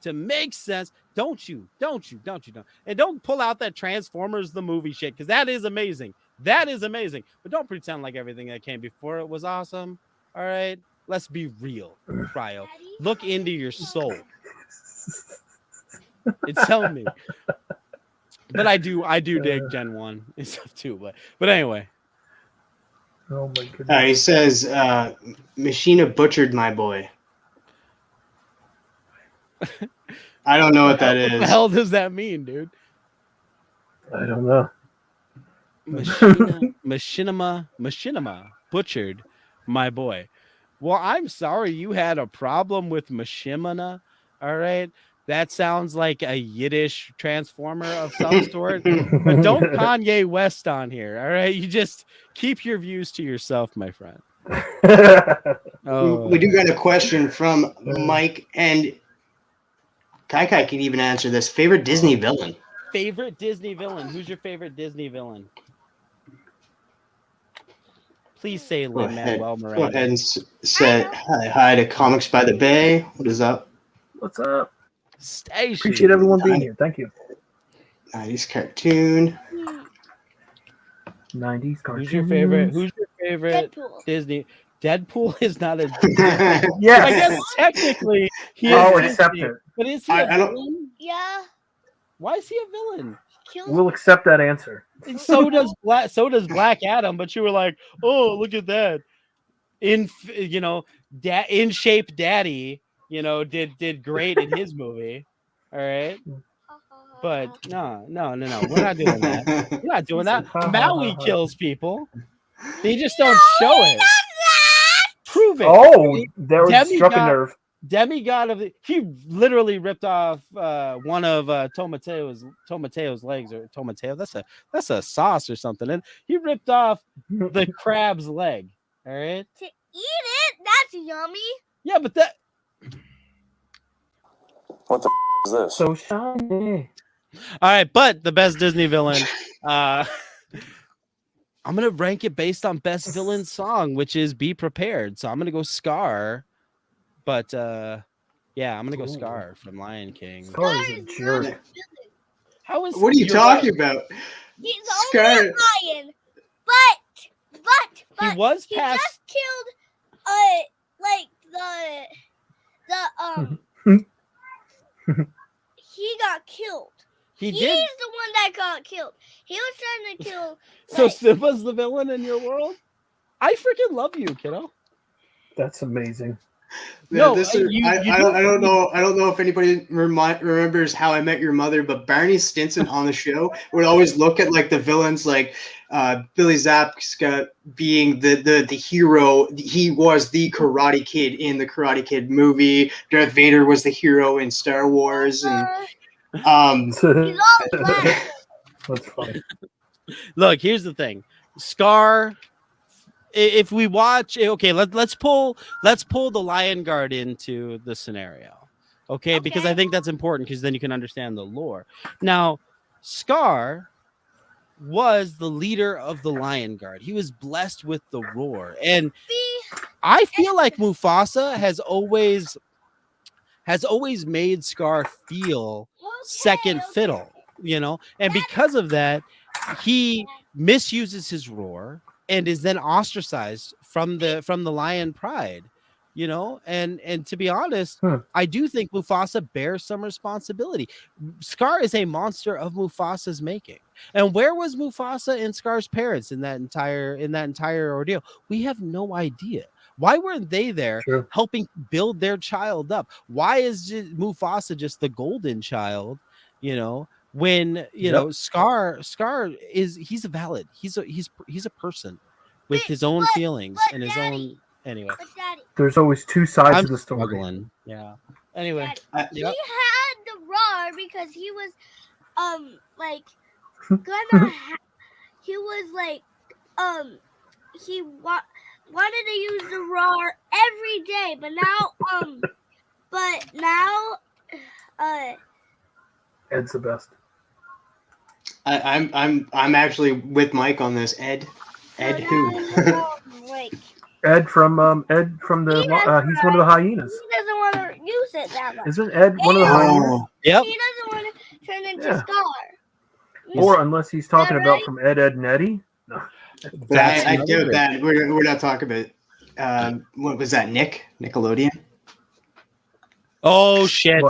to make sense. Don't you. And don't pull out that Transformers the movie shit, because that is amazing. But don't pretend like everything that came before it was awesome. All right? Let's be real, Cryo. Look into your soul. It's telling me. But I do dig Gen 1 and stuff too. But anyway.
Oh my goodness.
He says Machina butchered my boy. I don't know what that is.
What the hell does that mean, dude?
I don't know.
Machinima butchered my boy. Well, I'm sorry you had a problem with Machinima. All right. That sounds like a Yiddish transformer of some sort. But don't Kanye West on here, all right? You just keep your views to yourself, my friend.
We do got a question from Mike, and Kai can even answer this. Favorite Disney villain?
Favorite Disney villain? Who's your favorite Disney villain? Please say Lin-Manuel Miranda.
Go ahead and say hi to Comics by the Bay. What is up?
What's up?
Station.
Appreciate everyone being here. Thank you.
90s cartoon.
90s cartoon.
Who's your favorite
Deadpool.
Disney? Deadpool is not a.
Yes.
I guess technically he
I'll
is
accept
Disney,
it.
but is he a villain?
Yeah.
Why is he a villain?
We'll accept that answer.
And so does Black Adam. But you were like, oh, look at that. In shape daddy, did great in his movie. All right. But no. We're not doing that. We're not doing that. Maui kills people. They just don't show it. Prove it.
Oh, there was struck a nerve.
Demigod of he literally ripped off one of Tomateo's legs, or Tomateo. That's a sauce or something, and he ripped off the crab's leg. All right.
To eat it? That's yummy.
Yeah, but that.
What the is this?
So shiny.
All right, but the best Disney villain. I'm gonna rank it based on best villain song, which is "Be Prepared." So I'm gonna go Scar. But yeah, I'm gonna go Scar from Lion King.
Scar is a jerk.
How is?
What are you talking about?
He's
Scar.
only a lion, but
He was
he
past.
just killed like he got killed.
He
He's
did.
the one that got killed. He was trying to kill.
So Simba's the villain in your world? I freaking love you, kiddo.
That's amazing.
Yeah,
No,
I don't know. I don't know if anybody remembers How I Met Your Mother, but Barney Stinson on the show would always look at like the villains, like Billy Zabka being the hero. He was the Karate Kid in the Karate Kid movie. Darth Vader was the hero in Star Wars, and
He's all black.
That's funny.
Look, here's the thing. Scar. If we watch, okay, let's pull the Lion Guard into the scenario, okay? Because I think that's important, because then you can understand the lore. Now, Scar was the leader of the Lion Guard. He was blessed with the roar, and I feel like Mufasa has always made Scar feel second fiddle, and because of that, he misuses his roar and is then ostracized from the lion pride, and to be honest, I do think Mufasa bears some responsibility. Scar is a monster of Mufasa's making. And where was Mufasa and Scar's parents in that entire ordeal? We have no idea. Why weren't they there helping build their child up? Why is Mufasa just the golden child, when Scar is he's a person with his own feelings and his own anyway.
There's always two sides of the story.
Struggling. Yeah. Anyway,
He had the roar because he was he was like he wanted to use the roar every day, but now
Ed's the best.
I'm actually with Mike on this. Ed who?
Ed from the he's one of the hyenas.
He doesn't want to use it that much.
Isn't Ed one of the hyenas?
Yep.
He doesn't want to turn into Scar.
Or unless he's talking about from Ed, Ed, and Eddie. No.
I doubt that. We're not talking about. What was that? Nickelodeon.
Oh shit!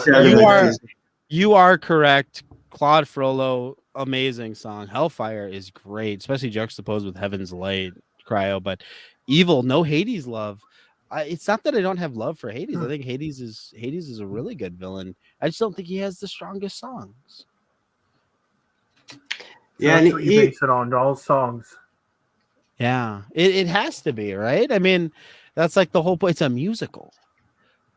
You are correct. Claude Frollo, amazing song. Hellfire is great, especially juxtaposed with Heaven's Light, Cryo. But Evil, no Hades love. It's not that I don't have love for Hades. I think Hades is a really good villain. I just don't think he has the strongest songs.
Yeah, that's what you base it on, all songs.
Yeah, it has to be, right? I mean, that's like the whole point. It's a musical,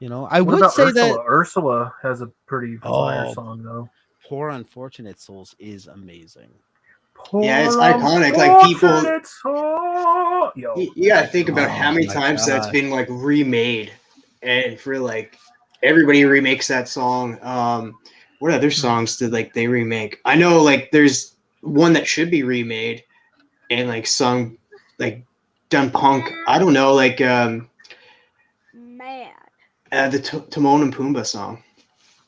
You know, I
What
would
about
say
Ursula?
that
Ursula has a pretty fire
Oh.
song though.
Poor Unfortunate Souls is amazing.
Yeah, it's
Poor
iconic. Like, people-
unfortunate soul. Yo,
You gotta think about how many
my
times that's
God.
been like remade, and for like everybody remakes that song. What other songs did like they remake? I know like there's one that should be remade and like sung like done punk. I don't know, like
Man.
the Timon and Pumbaa song.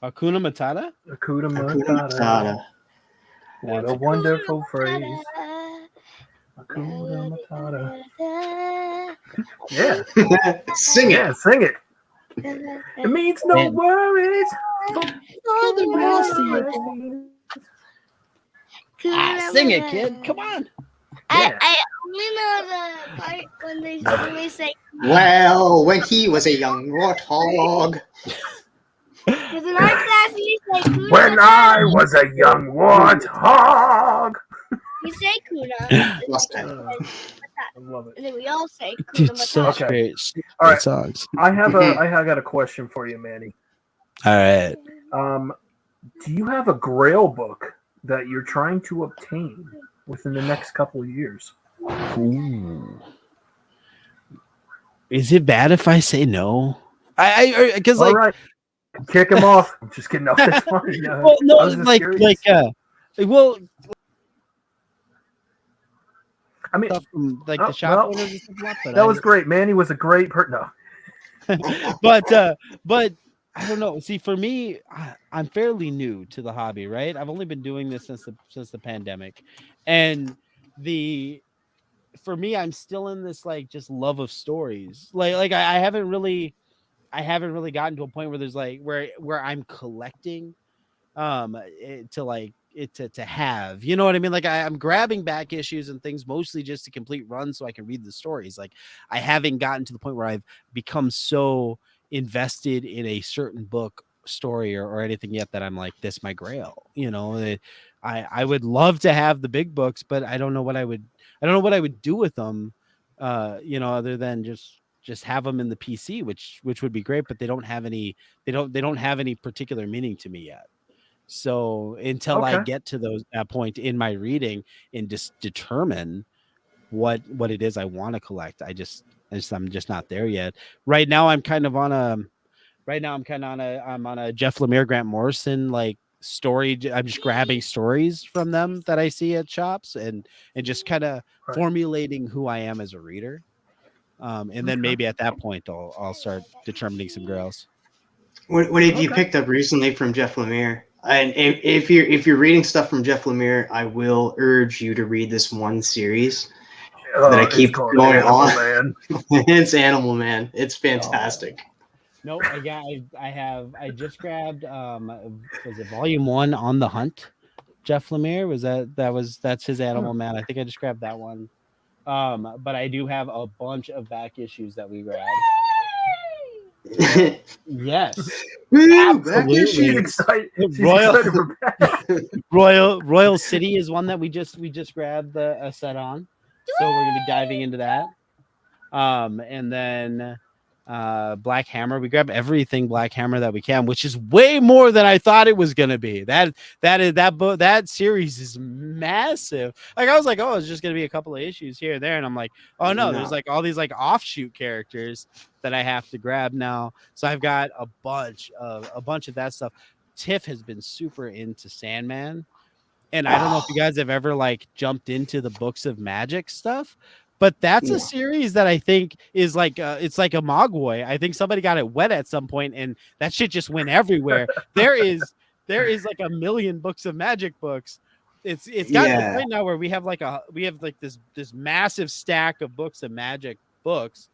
Hakuna Matata?
Hakuna
Hakuna
Matata.
Matata.
What
That's
a
a-
wonderful phrase. Hakuna Matata. Yeah,
Sing
yeah,
it.
sing it. It means no
Man.
worries.
All the rest of you. Sing it, kid. Come on.
Yeah.
I only know the part when they say
Well, when he was a young warthog.
because in our class we say Kuna
When I was a young warthog.
we say Kuna
Lost that.
I love it.
and then we all say Kuna
Dude, such
Okay.
great,
All right.
songs.
I got a question for you, Manny.
All right.
Do you have a Grail book that you're trying to obtain within the next couple of years?
Ooh. Is it bad if I say no? I because
All
like
right, kick him off. I'm just kidding. No, it's fine.
well, no,
I was just curious.
well,
I mean,
stuff from like
Oh,
the shop
well,
owners and stuff like that.
that was great. Manny was a great person. No,
but I don't know. See, for me, I'm fairly new to the hobby, right? I've only been doing this since the pandemic, and for me, I'm still in this like just love of stories. Like I haven't really gotten to a point where there's like where I'm collecting to have, you know what I mean? Like I'm grabbing back issues and things mostly just to complete runs so I can read the stories. Like I haven't gotten to the point where I've become so invested in a certain book story or anything yet that I'm like, this my grail, you know. I would love to have the big books, but I don't know what I would do with them, you know, other than just have them in the PC, which would be great, but they don't have any particular meaning to me yet. So until I
Okay.
get to that point in my reading and just determine what it is I want to collect, I'm just not there yet. Right now I'm on a Jeff Lemire, Grant Morrison like story. I'm just grabbing stories from them that I see at shops and just kind of
Right.
formulating who I am as a reader. And then maybe at that point I'll start determining some grails.
What have you
Okay.
picked up recently from Jeff Lemire? And if you're reading stuff from Jeff Lemire, I will urge you to read this one series that I
it's
keep
called
going
Animal
on.
Man.
It's Animal Man. It's fantastic.
No, I just grabbed was it volume 1 On the Hunt? Jeff Lemire that's his Animal Man. I think I just grabbed that one. But I do have a bunch of back issues that we grabbed. Yes.
Woo, back
Absolutely.
She's
issues.
excited. She's
Royal-
excited for back.
Royal City is one that we just grabbed a set on, so we're gonna be diving into that. And then Black Hammer, we grab everything Black Hammer that we can, which is way more than I thought it was gonna be. That series is massive. Like I was like, oh, it's just gonna be a couple of issues here and there, and I'm like, oh no, there's like all these like offshoot characters that I have to grab now. So I've got a bunch of that stuff. Tiff has been super into Sandman, and I don't know if you guys have ever like jumped into the Books of Magic stuff, but that's a series that I think is like it's like a Mogwai. I think somebody got it wet at some point, and that shit just went everywhere. there is like a million Books of Magic books. It's gotten to the point now where we have this massive stack of Books of Magic books.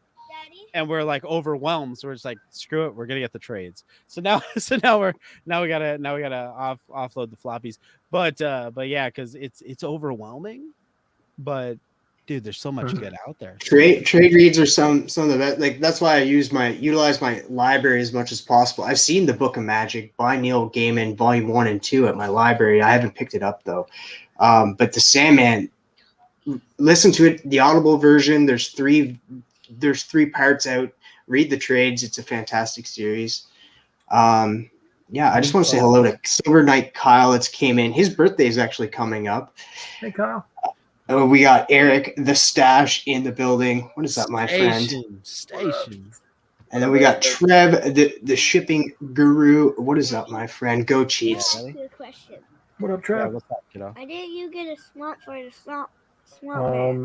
Daddy.
And we're like overwhelmed, so we're just like, screw it, we're gonna get the trades. So now we gotta offload the floppies. But yeah, because it's overwhelming. But dude, there's so much good out there.
Trade reads are some of the best. Like that's why I utilize my library as much as possible. I've seen the Book of Magic by Neil Gaiman, Volume 1 and 2 at my library. I haven't picked it up though. But the Sandman, listen to it, the Audible version. There's three parts out. read the trades. It's a fantastic series. Yeah, I just want to say hello to Silver Knight Kyle that's came in. His birthday is actually coming up.
Hey, Kyle.
We got Eric the Stash in the building. What is up, my friend?
Station.
And then we got Trev, the shipping guru. What is up, my friend? Go Chiefs.
Good question.
What up, Trev?
Yeah, what's up, kiddo?
Why didn't you get a swamp for the swamp man?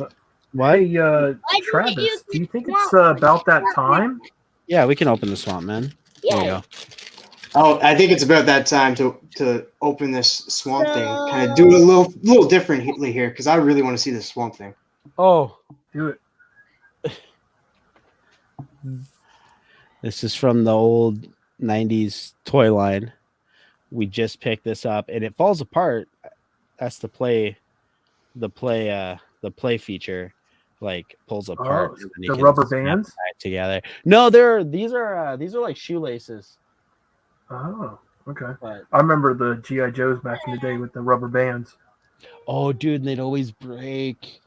What?
Hey,
didn't
Travis,
you
do you think
swamp
it's
for the
about that
swamp man?
time?
Yeah, we can open the swamp, man. There you
Yeah.
go.
Oh, I think it's about that time to open this swamp thing. Kind of do it a little differently here because I really want to see this swamp thing.
Oh,
Do it.
this is from the old 90s toy line. We just picked this up and it falls apart. That's the play feature, like pulls apart.
Oh,
and then you
the
can
rubber
snap
bands?
it back together. No, these are like shoelaces.
Oh, okay.
But
I remember the G.I. Joes back in the day with the rubber bands.
oh, dude, they'd always break.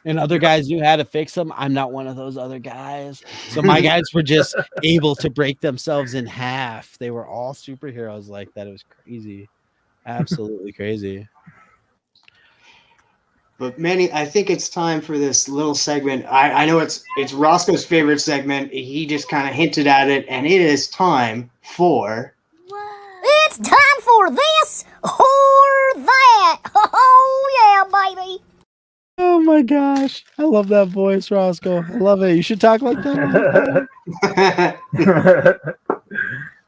And other guys knew how to fix them. I'm not one of those other guys. So my guys were just able to break themselves in half. They were all superheroes like that. It was crazy. Absolutely crazy.
But Manny, I think it's time for this little segment. I know it's Roscoe's favorite segment. He just kind of hinted at it, and it is time for.
It's time for this or that. Oh, yeah, baby.
Oh my gosh. I love that voice, Roscoe. I love it. You should talk like that.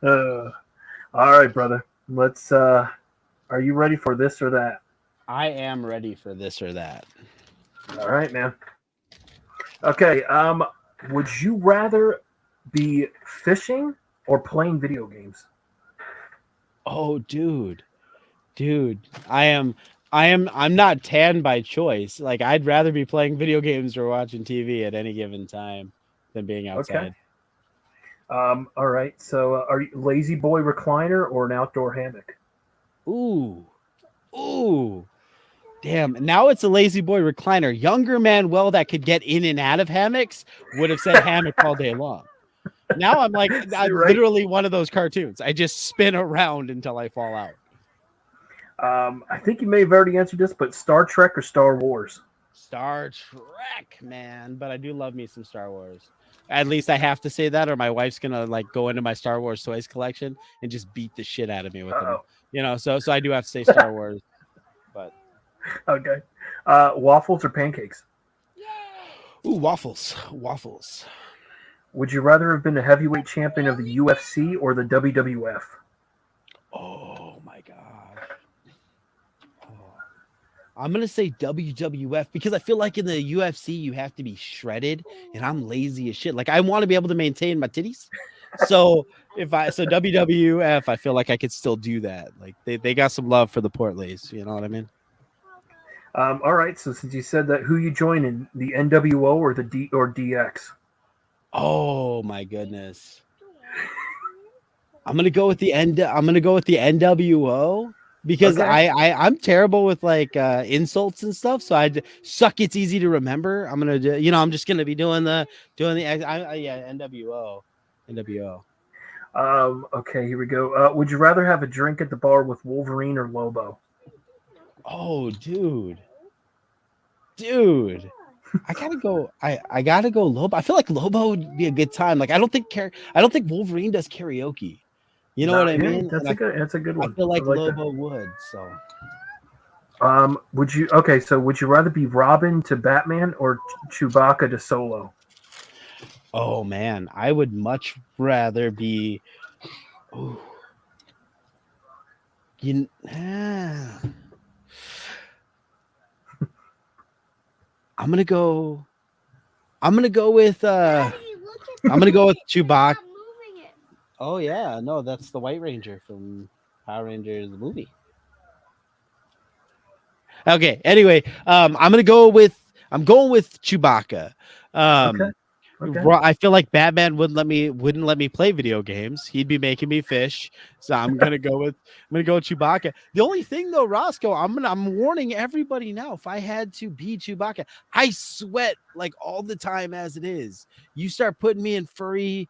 All right, brother. Let's. Are you ready for this or that?
I am ready for this or that.
All right, man. Okay. Would you rather be fishing or playing video games?
Oh, dude. I'm not tan by choice. Like I'd rather be playing video games or watching TV at any given time than being outside.
Okay. All right. So, are you lazy boy recliner or an outdoor hammock?
Ooh. Damn. Now it's a lazy boy recliner. Younger Manuel that could get in and out of hammocks would have said hammock all day long. Now I'm like, I'm
Right.
literally one of those cartoons. I just spin around until I fall out.
I think you may have already answered this, but Star Trek or Star Wars?
Star Trek, man. But I do love me some Star Wars. At least I have to say that, or my wife's gonna like go into my Star Wars toys collection and just beat the shit out of me with them. You know, so I do have to say Star Wars. But
Okay. Waffles or pancakes?
ooh, waffles.
Would you rather have been a heavyweight champion of the UFC or the WWF?
Oh my god. I'm gonna say WWF because I feel like in the UFC you have to be shredded, and I'm lazy as shit. Like I want to be able to maintain my titties. So WWF, I feel like I could still do that. Like they got some love for the Portlays, you know what I mean?
All right. So since you said that, who you joining, the NWO or the DX?
Oh my goodness. I'm gonna go with the NWO. Because
Okay.
I'm terrible with like insults and stuff, so suck. It's easy to remember. I'm gonna do, I'm just gonna be doing the NWO.
Okay, here we go. Would you rather have a drink at the bar with Wolverine or Lobo?
Oh, dude, I gotta go. I gotta go Lobo. I feel like Lobo would be a good time. Like I don't think Wolverine does karaoke. You know what I mean?
That's a good one.
I feel like
that.
Lobo would. So.
Would you rather be Robin to Batman or Chewbacca to Solo?
Oh man, I would much rather be. Ooh. I'm gonna go with Chewbacca. Oh yeah, no, that's the White Ranger from Power Rangers the movie. Okay, anyway, I'm going with Chewbacca.
Okay.
I feel like Batman wouldn't let me play video games. He'd be making me fish. So I'm gonna go with Chewbacca. The only thing though, Roscoe, I'm warning everybody now. If I had to be Chewbacca, I sweat like all the time as it is. You start putting me in furry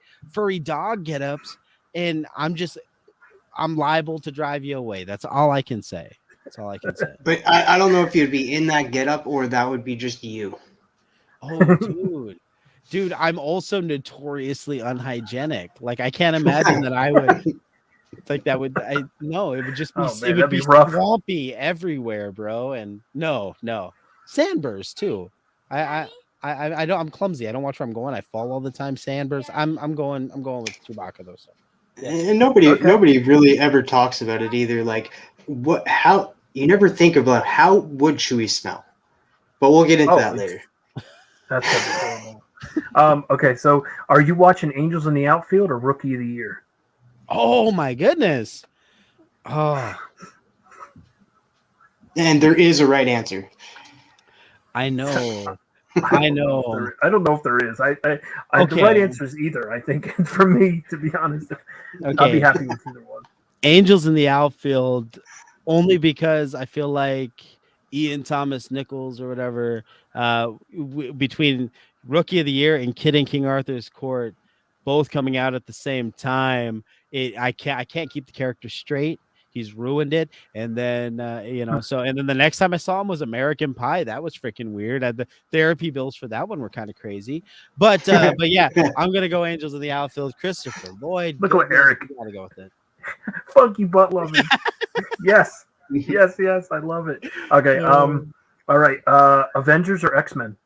dog get-ups, and I'm liable to drive you away. That's all I can say. That's all I can say.
But I don't know if you'd be in that getup or that would be just you.
Oh, dude, I'm also notoriously unhygienic. Like, I can't imagine that I would like that would it would just be
Oh, man,
it would
that'd
be
be rough.
swampy everywhere, bro. And no. Sandburst too. I don't, I'm clumsy. I don't watch where I'm going. I fall all the time. Sandburst. I'm going with Chewbacca though. So.
And nobody really ever talks about it either. Like, how you never think about how would Chewie smell, but we'll get into that later.
That's gonna be horrible. Okay, so are you watching Angels in the Outfield or Rookie of the Year?
Oh my goodness. Oh,
And there is a right answer.
I know.
I don't know if there is. The right answer is either. I think for me, to be honest, I'll be happy with either one.
Angels in the Outfield, only because I feel like Ian Thomas Nichols or whatever, between Rookie of the Year and Kid in King Arthur's Court, both coming out at the same time. I can't keep the character straight. He's ruined it. And then, and then the next time I saw him was American Pie. That was freaking weird. The therapy bills for that one were kind of crazy. But yeah, I'm going to go Angels in the Outfield. Christopher Lloyd.
Look what Eric.
You got to go with it.
Funky butt loving. Yes. I love it. Okay. All right. Avengers or X-Men?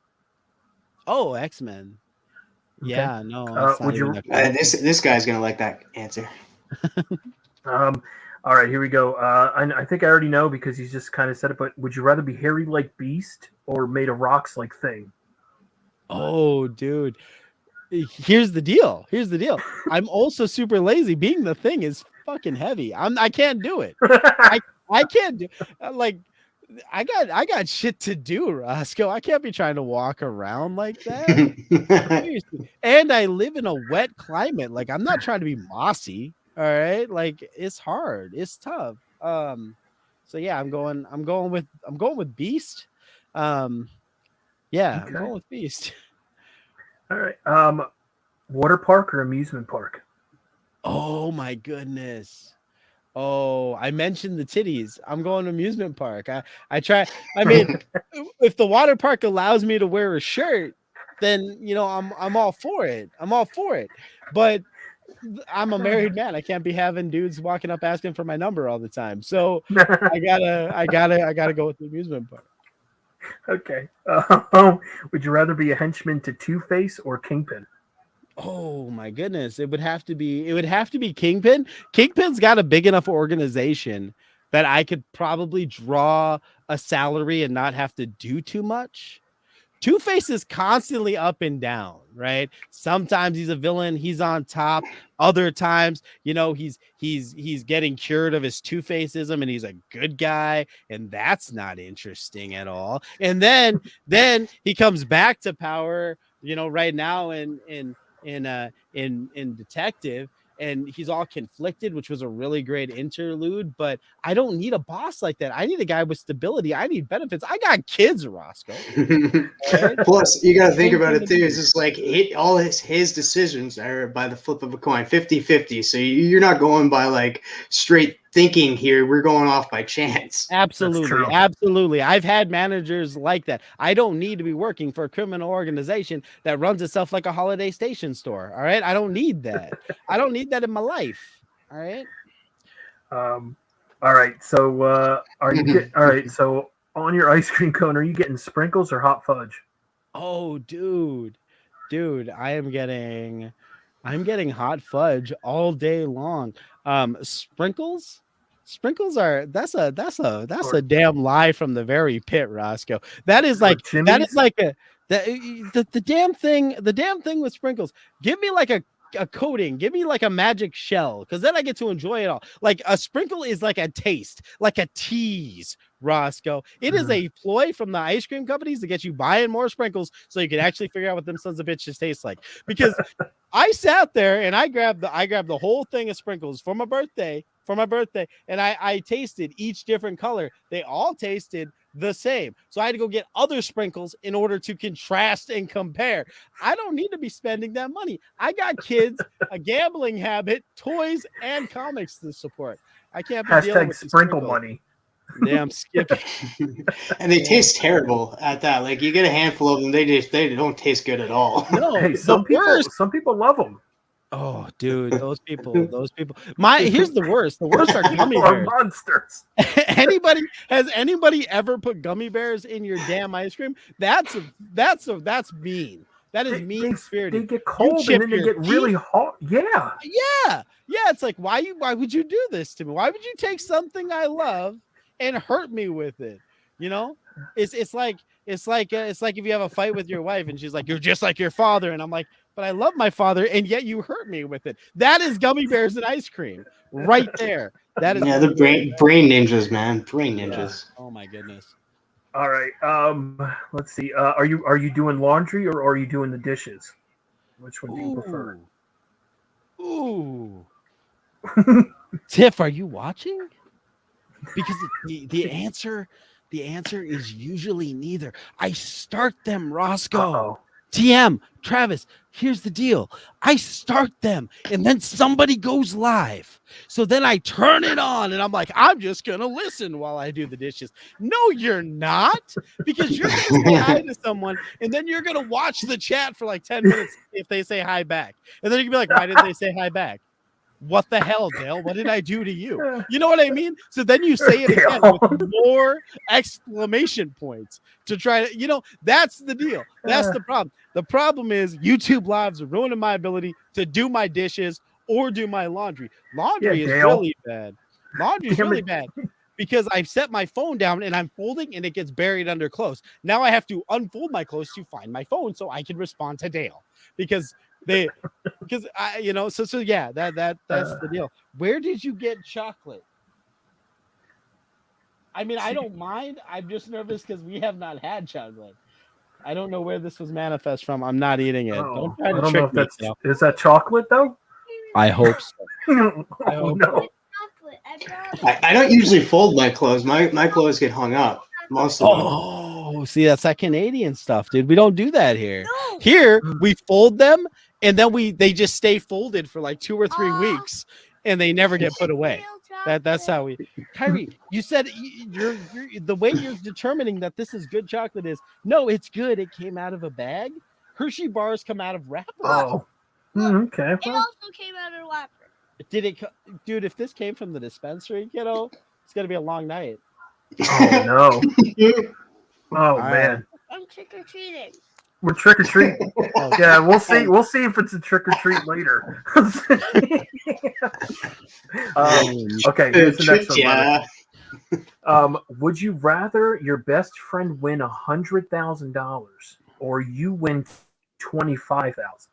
Oh, X-Men. Okay. Yeah, no.
Would you?
This guy's gonna like that answer.
All right, here we go. I think I already know because he's just kind of said it. But would you rather be hairy like Beast or made of rocks like Thing?
Oh, dude. Here's the deal. I'm also super lazy. Being the Thing is fucking heavy. I can't do it. I can't do like. I got shit to do, Roscoe. I can't be trying to walk around like that. Seriously. And I live in a wet climate. Like, I'm not trying to be mossy. All right. Like, it's hard. It's tough. So yeah, I'm going with Beast. I'm going with Beast.
All right. Water park or amusement park?
Oh my goodness. Oh, I mentioned the titties. I'm going to amusement park. I mean, if the water park allows me to wear a shirt, then I'm all for it. But I'm a married man. I can't be having dudes walking up asking for my number all the time. So I gotta go with the amusement park.
Okay. Would you rather be a henchman to Two-Face or Kingpin?
Oh my goodness. It would have to be Kingpin. Kingpin's got a big enough organization that I could probably draw a salary and not have to do too much. Two-Face is constantly up and down, right? Sometimes he's a villain, he's on top. Other times, he's getting cured of his Two-Faceism and he's a good guy, and that's not interesting at all. And then he comes back to power, right now in Detective, and he's all conflicted, which was a really great interlude. But I don't need a boss like that. I need a guy with stability. I need benefits. I got kids, Roscoe. Right?
Plus, you got to think about it too. It's just like all his decisions are by the flip of a coin, 50-50. So you're not going by like straight thinking here. We're going off by chance.
Absolutely. I've had managers like that. I don't need to be working for a criminal organization that runs itself like a Holiday Station store. All right. I don't need that. I don't need that in my life. All right.
All right. So So on your ice cream cone, are you getting sprinkles or hot fudge?
Oh, dude, I'm getting hot fudge all day long. Sprinkles are that's a damn lie from the very pit, Roscoe. The damn thing with sprinkles. Give me like a a coating. Give me like a magic shell, because then I get to enjoy it all. Like a sprinkle is like a taste, like a tease, Roscoe. It is a ploy from the ice cream companies to get you buying more sprinkles so you can actually figure out what them sons of bitches taste like. Because I sat there and I grabbed the whole thing of sprinkles for my birthday, and I tasted each different color. They all tasted the same. So I had to go get other sprinkles in order to contrast and compare. I don't need to be spending that money. I got kids, a gambling habit, toys, and comics to support. I can't be dealing
Hashtag
with
sprinkle money.
Damn, skipping.
And they taste terrible at that. Like you get a handful of them, they don't taste good at all.
No,
Hey, some people love them.
Oh, dude, those people. Here's the worst. The worst are gummy
People are
bears.
monsters.
Has anybody ever put gummy bears in your damn ice cream? That's mean. That is mean spirited.
They get cold and then they get really hot. Yeah.
Yeah. It's like why would you do this to me? Why would you take something I love and hurt me with it? You know, it's like if you have a fight with your wife and she's like, you're just like your father, and I'm like, but I love my father, and yet you hurt me with it. That is gummy bears and ice cream right there. That is
the brain ninjas, man. Brain ninjas.
Yeah. Oh my goodness.
All right. Let's see. Are you doing laundry or are you doing the dishes? Which one do you prefer?
Ooh. Tiff, are you watching? Because the answer is usually neither. I start them, Roscoe.
Uh-oh.
TM, Travis, here's the deal. I start them and then somebody goes live. So then I turn it on and I'm like, I'm just going to listen while I do the dishes. No, you're not, because you're going to say hi to someone and then you're going to watch the chat for like 10 minutes if they say hi back. And then you can be like, why didn't they say hi back? What the hell, Dale? What did I do to you? You know what I mean? So then you say it again with more exclamation points to try to, that's the deal. That's the problem. The problem is YouTube Lives are ruining my ability to do my dishes or do my laundry. Laundry is really bad. Laundry is really bad because I've set my phone down and I'm folding and it gets buried under clothes. Now I have to unfold my clothes to find my phone so I can respond to Dale because that's the deal. Where did you get chocolate? I mean, I don't mind. I'm just nervous because we have not had chocolate. I don't know where this was manifest from. I'm not eating it. Don't try to trick me.
Is that chocolate though?
I hope so. I hope so.
I don't usually fold my clothes. My clothes get hung up. Most of them.
Oh, see, that's that Canadian stuff, dude. We don't do that here. No. Here we fold them and then they just stay folded for like 2 or 3 weeks and they never get put away. That's how we. Kyrie, you said you're the way you're determining that this is good chocolate is no, it's good. It came out of a bag. Hershey bars come out of wrappers.
Oh, okay.
It also came out of a wrapper.
Did it, dude? If this came from the dispensary, kiddo, it's gonna be a long night.
Oh no! Oh man!
I'm trick or treating.
We're trick or treat. Yeah, we'll see. We'll see if it's a trick or treat later. Okay, here's the next one. Would you rather your best friend win $100,000 or you win $25,000?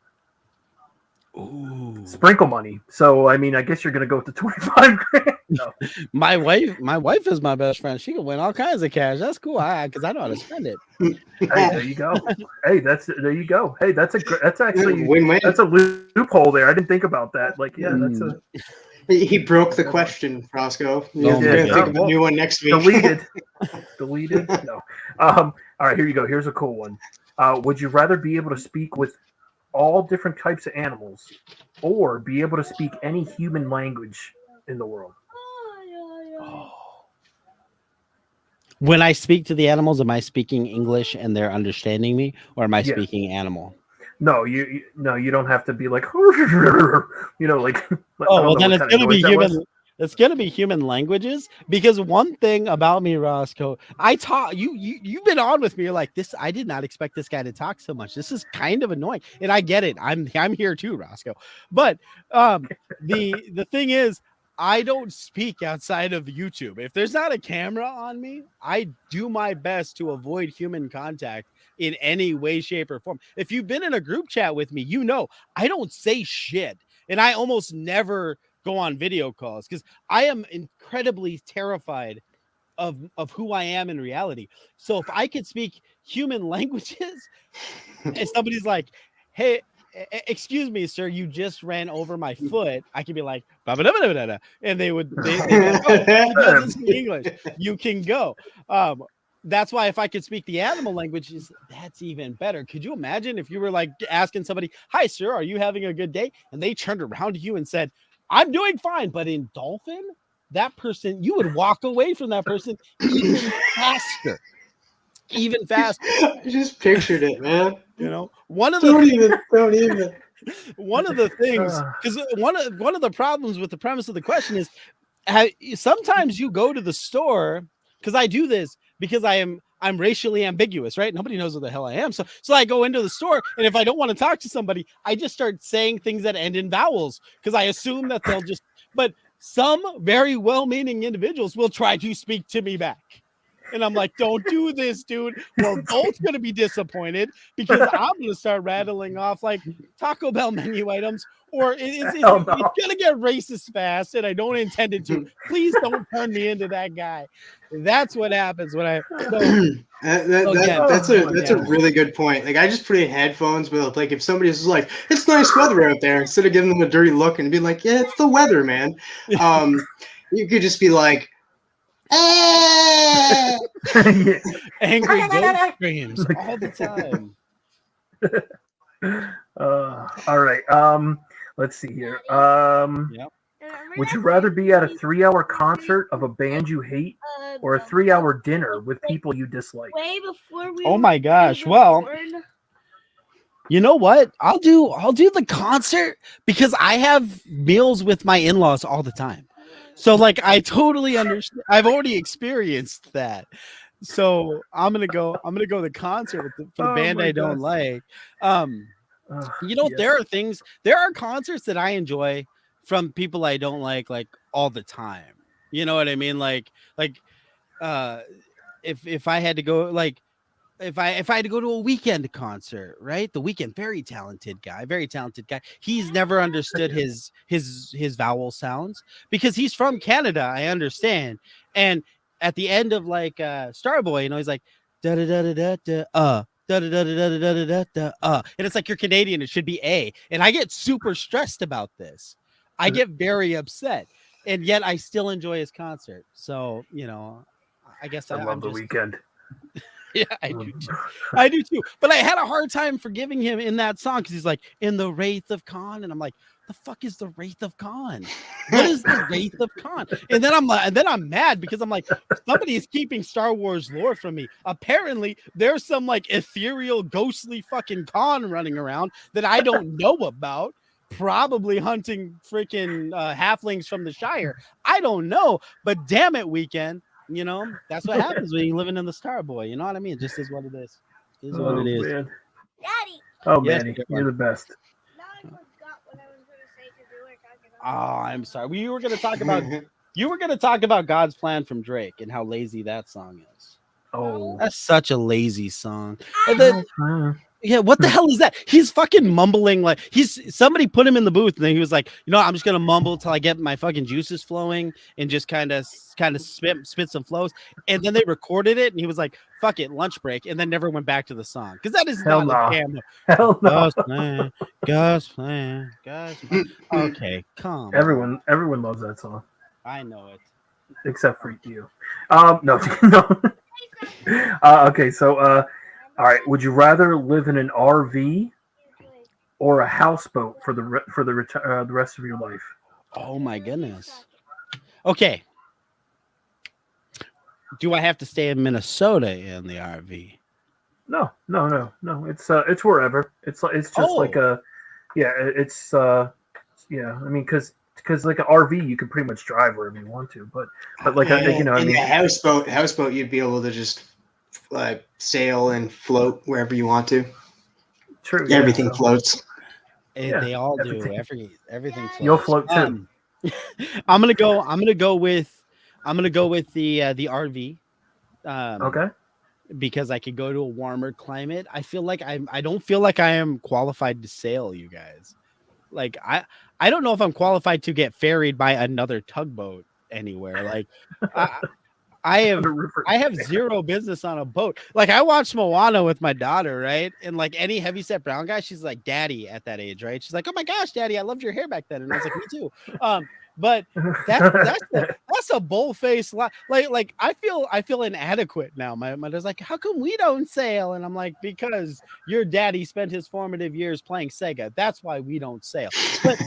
Ooh.
Sprinkle money. So I mean, I guess you're gonna go with the 25 grand. No.
My wife is my best friend. She can win all kinds of cash. That's cool. Because I know how to spend it.
Hey, there you go. Hey, there you go. Hey, that's actually
win-win.
That's a loophole there. I didn't think about that. Like, yeah, that's a.
He broke the question, Roscoe. You're gonna think of a new one next week.
Deleted. No. All right, here you go. Here's a cool one. Would you rather be able to speak with all different types of animals, or be able to speak any human language in the world?
Oh. When I speak to the animals, am I speaking English and they're understanding me, or am I speaking animal?
No, you don't have to be like, like.
Oh well, then it's gonna be human. It's gonna be human languages, because one thing about me, Roscoe, I talk. You've been on with me. You're like this. I did not expect this guy to talk so much. This is kind of annoying, and I get it. I'm here too, Roscoe. But the thing is, I don't speak outside of YouTube. If there's not a camera on me, I do my best to avoid human contact in any way, shape, or form. If you've been in a group chat with me, you know I don't say shit, and I almost never go on video calls because I am incredibly terrified of who I am in reality. So if I could speak human languages, and somebody's like, "Hey, excuse me, sir, you just ran over my foot," I could be like, "Ba-ba-da-ba-da-ba-da-da," and they'd be like, "Oh, he doesn't speak English. You can go." That's why if I could speak the animal languages, that's even better. Could you imagine if you were like asking somebody, "Hi, sir, are you having a good day?" and they turned around to you and said, "I'm doing fine," but in dolphin, that person, you would walk away from that person even faster. Even faster.
I just pictured it, man.
You know, one of
Don't
the
even.
one of the things, because one of the problems with the premise of the question is sometimes you go to the store, because I do this because I'm racially ambiguous, right? Nobody knows what the hell I am. So I go into the store, and if I don't want to talk to somebody, I just start saying things that end in vowels because I assume that they'll just, but some very well-meaning individuals will try to speak to me back. And I'm like, don't do this, dude. We're both going to be disappointed because I'm going to start rattling off like Taco Bell menu items, or it's going to get racist fast, and I don't intend it to. Please don't turn me into that guy. That's what happens when I.
That's a really good point. Like, I just put in headphones with, like, if somebody's just like, "It's nice weather out there," instead of giving them a dirty look and being like, "Yeah, it's the weather, man." You could just be like,
angry ghost screams all the time.
All right. Let's see here. Would you rather be at a 3-hour concert of a band you hate or a 3-hour dinner with people you dislike?
Way before we
oh my gosh. Well, you know what? I'll do the concert because I have meals with my in-laws all the time. So like I totally understand. I've already experienced that. So I'm gonna go to the concert for the band I don't like. There are concerts that I enjoy from people I don't like all the time. You know what I mean? Like if I had to go, like if I had to go to a Weekend concert, right? The Weekend, very talented guy. He's never understood his vowel sounds because he's from Canada. I understand. And at the end of like Starboy, you know, he's like da da da da da da da da da da da da da and it's like, you're Canadian, it should be A. And I get super stressed about this. I get very upset, and yet I still enjoy his concert. So, you know, I guess
I love the Weekend.
Yeah, I do too. But I had a hard time forgiving him in that song because he's like, "In the Wraith of Khan," and I'm like, "The fuck is the Wraith of Khan? What is the Wraith of Khan?" And then I'm mad because I'm like, somebody is keeping Star Wars lore from me. Apparently, there's some like ethereal, ghostly fucking Khan running around that I don't know about. Probably hunting freaking halflings from the Shire. I don't know, but damn it, Weekend. You know, that's what happens when you're living in the Starboy. You know what I mean? It just is what it is. It is what it is.
Man.
Daddy.
Oh,
Yes,
Manny, you're the best.
Now I forgot what I was going to say because we were talking about.
Oh, I'm sorry. You were going to talk about God's Plan from Drake and how lazy that song is.
Oh,
That's such a lazy song. Yeah, what the hell is that? He's fucking mumbling like somebody put him in the booth, and then he was like, "You know, I'm just gonna mumble till I get my fucking juices flowing and just kind of spit some flows." And then they recorded it, and he was like, "Fuck it, lunch break," and then never went back to the song because that is not a camera.
Hell no.
God's plan. Okay, come.
Everyone loves that song.
I know it.
Except for you. No. Okay, so all right. Would you rather live in an RV or a houseboat for the rest of your life?
Oh my goodness. Okay. Do I have to stay in Minnesota in the RV?
No. It's wherever. It's just like a, yeah. It's yeah. I mean, because like an RV, you can pretty much drive wherever you want to. But like you know,
in a houseboat, you'd be able to just sail and float wherever you want to.
True.
Everything floats.
They all do. Everything floats.
You'll float too.
I'm gonna go with the RV.
Okay.
because I could go to a warmer climate. I feel like I don't feel like I am qualified to sail, you guys. Like I don't know if I'm qualified to get ferried by another tugboat anywhere. Like I have zero business on a boat. Like I watched Moana with my daughter, right? And like any heavyset brown guy, she's like daddy at that age, right? She's like, oh my gosh, daddy, I loved your hair back then. And I was like, me too. But that's a bull-faced like I feel inadequate now. My mother's like, how come we don't sail? And I'm like, because your daddy spent his formative years playing Sega. That's why we don't sail. But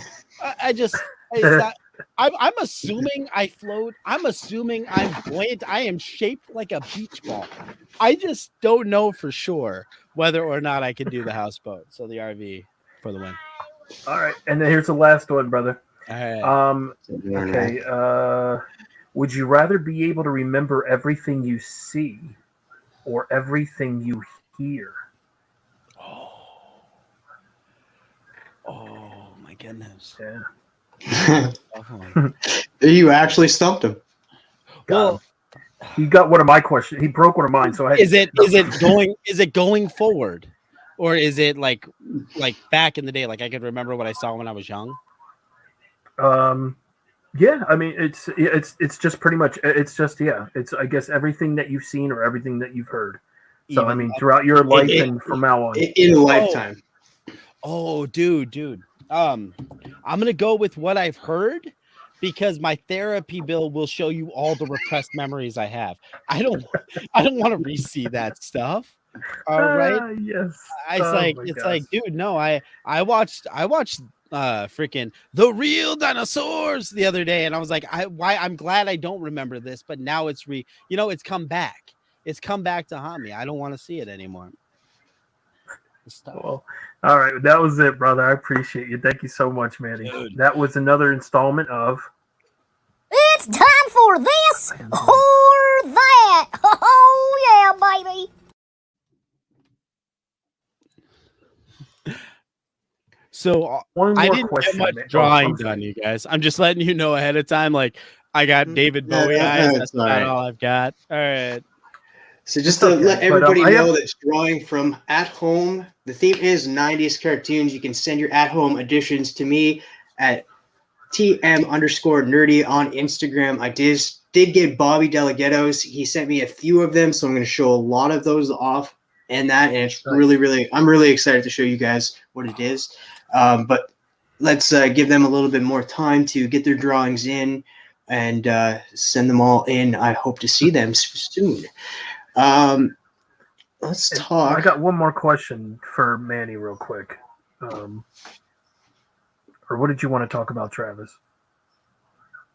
I'm assuming I float. I'm assuming I'm buoyant. I am shaped like a beach ball. I just don't know for sure whether or not I can do the houseboat. So the RV for the win.
All right, and then here's the last one, brother.
All right.
Okay. Would you rather be able to remember everything you see or everything you hear?
Oh my goodness.
Yeah.
You actually stumped him.
Well,
he got one of my questions. He broke one of mine. So
is it going forward, or is it like back in the day? Like I could remember what I saw when I was young.
Yeah. I mean, it's just pretty much. It's just It's I guess everything that you've seen or everything that you've heard. So I mean, throughout your life and from now on,
in a lifetime.
Oh, dude. I'm gonna go with what I've heard because my therapy bill will show you all the repressed memories I have. I don't want to re-see that stuff. All right.
Yes.
It's like, dude, no, I watched freaking The Real Dinosaurs the other day, and I was like, I'm glad I don't remember this, but now it's come back. It's come back to haunt me. I don't want to see it anymore.
Well, all right, that was it, brother. I appreciate you. Thank you so much, Manny.
Dude.
That was another installment of
It's time for this or that. Oh, yeah, baby.
So
one more
I didn't
question.
get much drawing done, you guys. I'm just letting you know ahead of time. Like I got David Bowie eyes. That's about all I've got. All right.
So just to let everybody know that's drawing from at home, the theme is 90s cartoons. You can send your at home additions to me at TM_nerdy on Instagram. I did get Bobby Delgadetto's. He sent me a few of them, so I'm going to show a lot of those off and it's really, I'm really excited to show you guys what it is. But let's give them a little bit more time to get their drawings in and send them all in. I hope to see them soon. Let's talk.
I got one more question for Manny real quick. Or what did you want to talk about, Travis?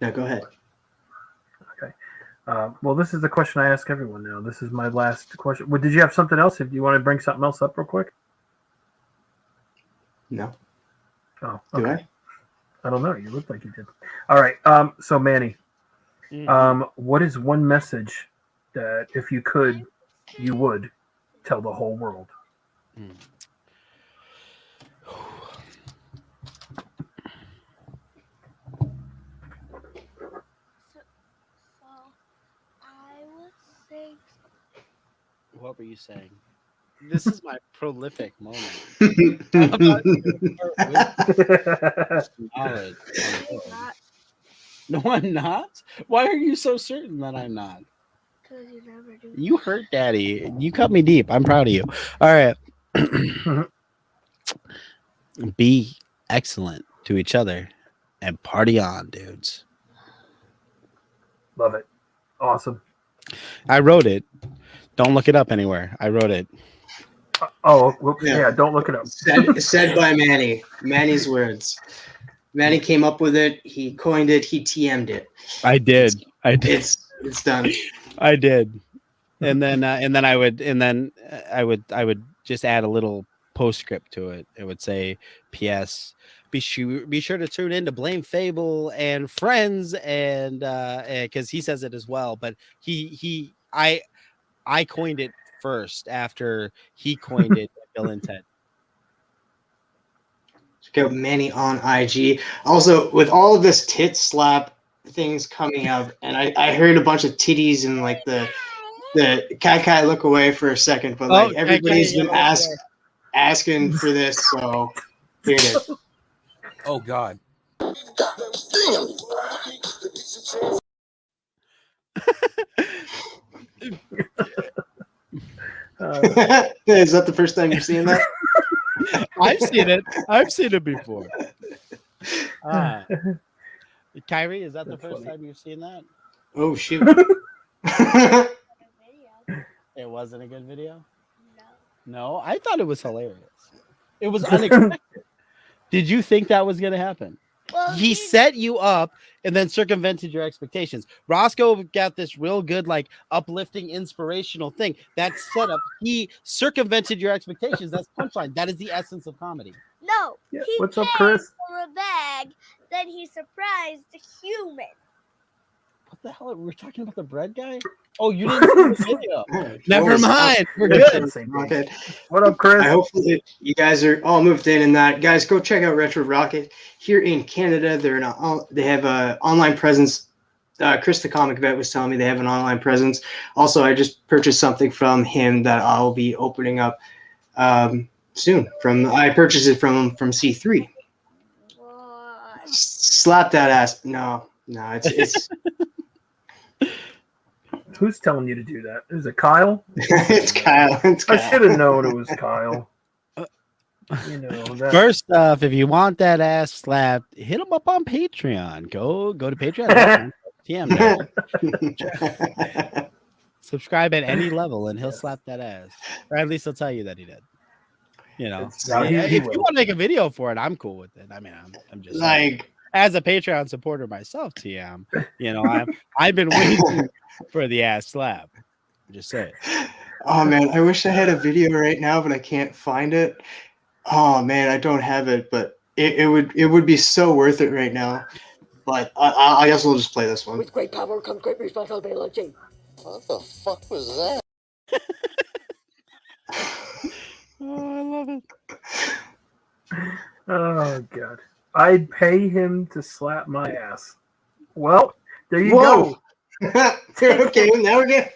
No, go ahead.
Okay. Well, this is the question I ask everyone now. This is my last question. Well, did you have something else? If you want to bring something else up real quick?
No.
Oh,
okay.
Do I don't know. You look like you did. All right. So Manny, what is one message that if you could, you would tell the whole world?
What were you saying? This is my prolific moment. No, I'm not. Why are you so certain that I'm not?
Because you never do.
You hurt Daddy. You cut me deep. I'm proud of you. All right. Be excellent to each other and party on, dudes.
Love it. Awesome.
I wrote it. Don't look it up anywhere. I wrote it.
Yeah, don't look it up.
Said by Manny. Manny's words. Manny came up with it. He coined it. He TM'd it.
I did.
It's done.
I did. And then I would just add a little postscript to it. It would say, P.S. Be sure to tune in to Blame Fable and Friends, and because he says it as well. But I coined it first after he coined it. Bill and Ted.
Check out Manny on IG. Also, with all of this tit slap things coming up, and I heard a bunch of titties in like the the Kai look away for a second, but like everybody's been asking for this, so here it is.
Oh God.
Is that the first time you're seeing that?
I've seen it. I've seen it before. Kyrie, is that the first time you've seen that?
Oh shoot.
It wasn't a good video? No, I thought it was hilarious. It was unexpected. Did you think that was going to happen?
Well,
He set you up and then circumvented your expectations. Roscoe got this real good, like uplifting, inspirational thing. That setup, he circumvented your expectations. That's punchline. That is the essence of comedy.
No.
Yeah,
He
what's up,
came
Chris?
for a bag, then he surprised the human.
What the hell? We're talking about the bread guy? Oh, you didn't see the video. Never
Joel,
mind. We're
Yeah,
good.
same thing.
Rocket.
What up, Chris?
I hope that you guys are all moved in and that. Guys, go check out Retro Rocket here in Canada. They have an online presence. Chris the Comic Vet was telling me they have an online presence. Also, I just purchased something from him that I'll be opening up soon. I purchased it from C3.
What?
Slap that ass. No, it's
Who's telling you to do that? Is it Kyle?
it's Kyle.
I should have known it was Kyle. You know that.
First off, if you want that ass slapped, hit him up on Patreon. Go to Patreon. TM there. Subscribe at any level, and he'll slap that ass, or at least he'll tell you that he did. You know,
Yeah, he
if
will.
you want to make a video for it, I'm cool with it. I mean, I'm just
like
as a Patreon supporter myself, TM. You know, I've been waiting for the ass slap. Just say it.
Oh man, I wish I had a video right now, but I can't find it. Oh man, I don't have it, but it would be so worth it right now. But I guess we'll just play this one.
With great power comes great responsibility.
What the fuck was that?
Oh, I love it.
Oh God, I'd pay him to slap my ass. Well, there you
Whoa.
go.
Okay, now we're good.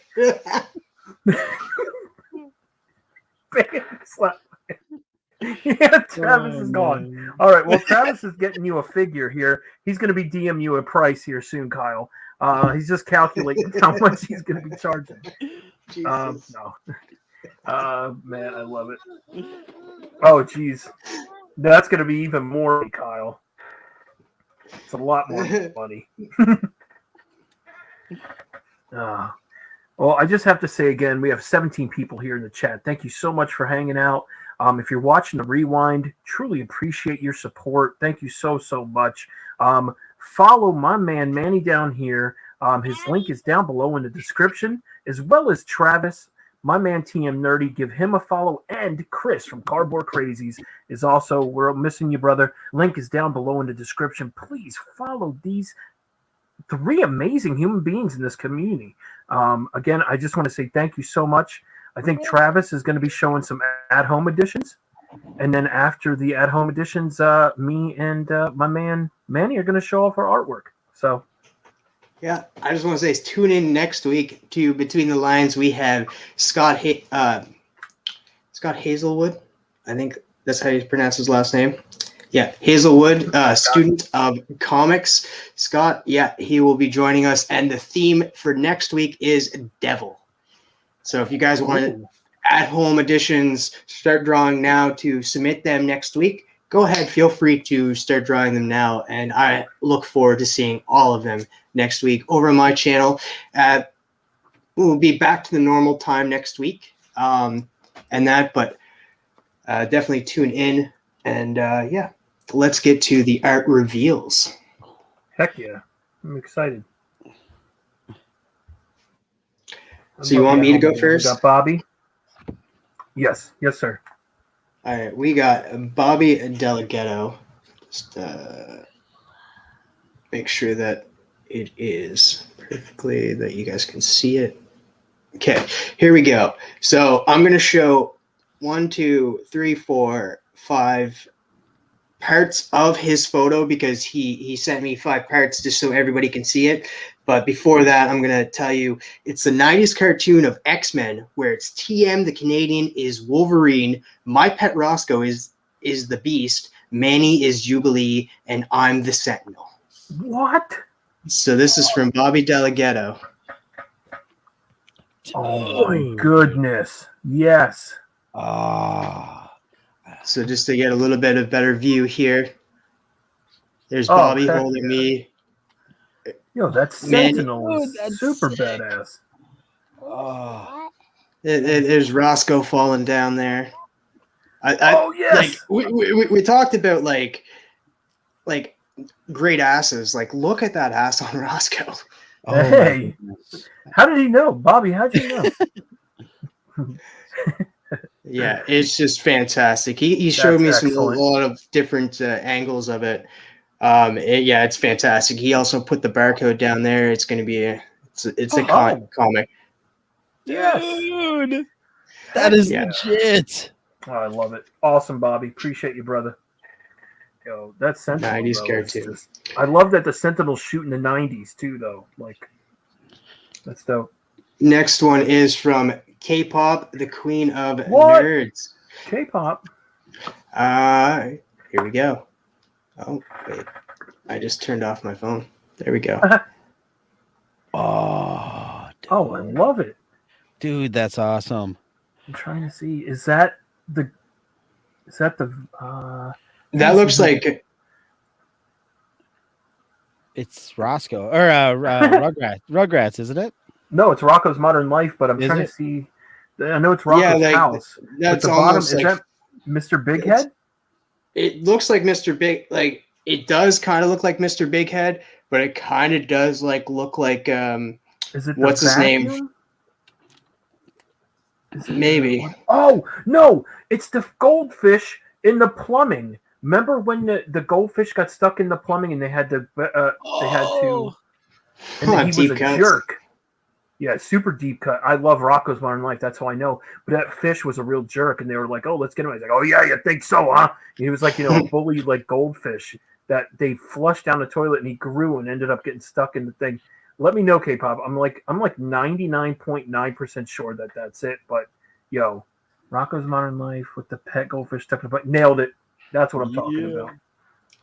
Pay him to slap my ass. Yeah, Travis is gone.
Man.
All right, well, Travis is getting you a figure here. He's going to be DM you a price here soon, Kyle. He's just calculating how much he's going to be charging. No. Man, I love it. Oh, geez. That's going to be even more, Kyle. It's a lot more money. Well, I just have to say again, we have 17 people here in the chat. Thank you so much for hanging out. If you're watching the rewind, truly appreciate your support. Thank you so much. Follow my man Manny down here. His link is down below in the description, as well as Travis, my man TM Nerdy. Give him a follow, and Chris from Cardboard Crazies is also. We're missing you, brother. Link is down below in the description. Please follow these three amazing human beings in this community. Again, I just want to say thank you so much. I think Travis is going to be showing some at-home editions. And then after the at-home editions, me and my man Manny are going to show off our artwork. So,
Yeah, I just want to say tune in next week to Between the Lines. We have Scott Hazelwood. I think that's how you pronounce his last name. Yeah, Hazelwood, student of comics. Scott, yeah, he will be joining us. And the theme for next week is Devil. So if you guys want at-home editions, start drawing now to submit them next week. Go ahead, feel free to start drawing them now. And I look forward to seeing all of them next week over on my channel. We'll be back to the normal time next week. But definitely tune in. And yeah, let's get to the art reveals.
heck yeah. I'm excited.
So you want me to go
We
first?
got Bobby. Yes, sir.
All right, we got Bobby Delgado. Just make sure that it is perfectly, that you guys can see it. Okay, here we go. So I'm going to show 1, 2, 3, 4, 5 parts of his photo because he sent me 5 parts just so everybody can see it. But before that, I'm going to tell you it's the 90s cartoon of X-Men where it's TM, the Canadian, is Wolverine. My pet Roscoe is the Beast. Manny is Jubilee, and I'm the Sentinel.
What?
So this is from Bobby Delgado.
Oh my goodness. Yes.
So just to get a little bit of better view here. There's Bobby holding me.
Yo, that Sentinel is super badass.
There's Roscoe falling down there.
Yes.
Like we talked about like great asses. Like look at that ass on Roscoe.
Hey, how did he know, Bobby? How'd you know?
Yeah, it's just fantastic. He showed me a lot of different angles of it. It's fantastic. He also put the barcode down there. It's going to be a comic.
Yes,
dude, that is legit.
Oh, I love it. Awesome, Bobby. Appreciate you, brother. Yo, that Sentinel.
90s cartoon.
I love that the Sentinels shoot in the 90s too, though. Like, that's dope.
Next one is from K-pop, the queen of nerds.
K-pop.
Here we go. Oh wait, I just turned off my phone. There we go.
Oh,
I love it,
dude. That's awesome.
I'm trying to see. Is that the?
That looks like
it's Roscoe or Rugrats, isn't it?
No, it's Rocco's Modern Life, but I'm trying to see. I know it's Rocco's house.
That's
the bottom is that Mr. Big Head?
It looks like Mr. Big. Like it does kind of look like Mr. Big Head, but it kind of does look like
Is it
what's his name? Maybe.
Oh no! It's the goldfish in the plumbing. Remember when the goldfish got stuck in the plumbing and they had to and then he was a jerk. Yeah, super deep cut. I love Rocco's Modern Life. That's how I know. But that fish was a real jerk, and they were like, "Oh, let's get him." He's like, "Oh yeah, you think so, huh?" And he was like, a bully like goldfish that they flushed down the toilet, and he grew and ended up getting stuck in the thing. Let me know, K-pop. I'm like 99.9% sure that that's it. But yo, Rocco's Modern Life with the pet goldfish stuck in the butt, nailed it. That's what I'm talking about.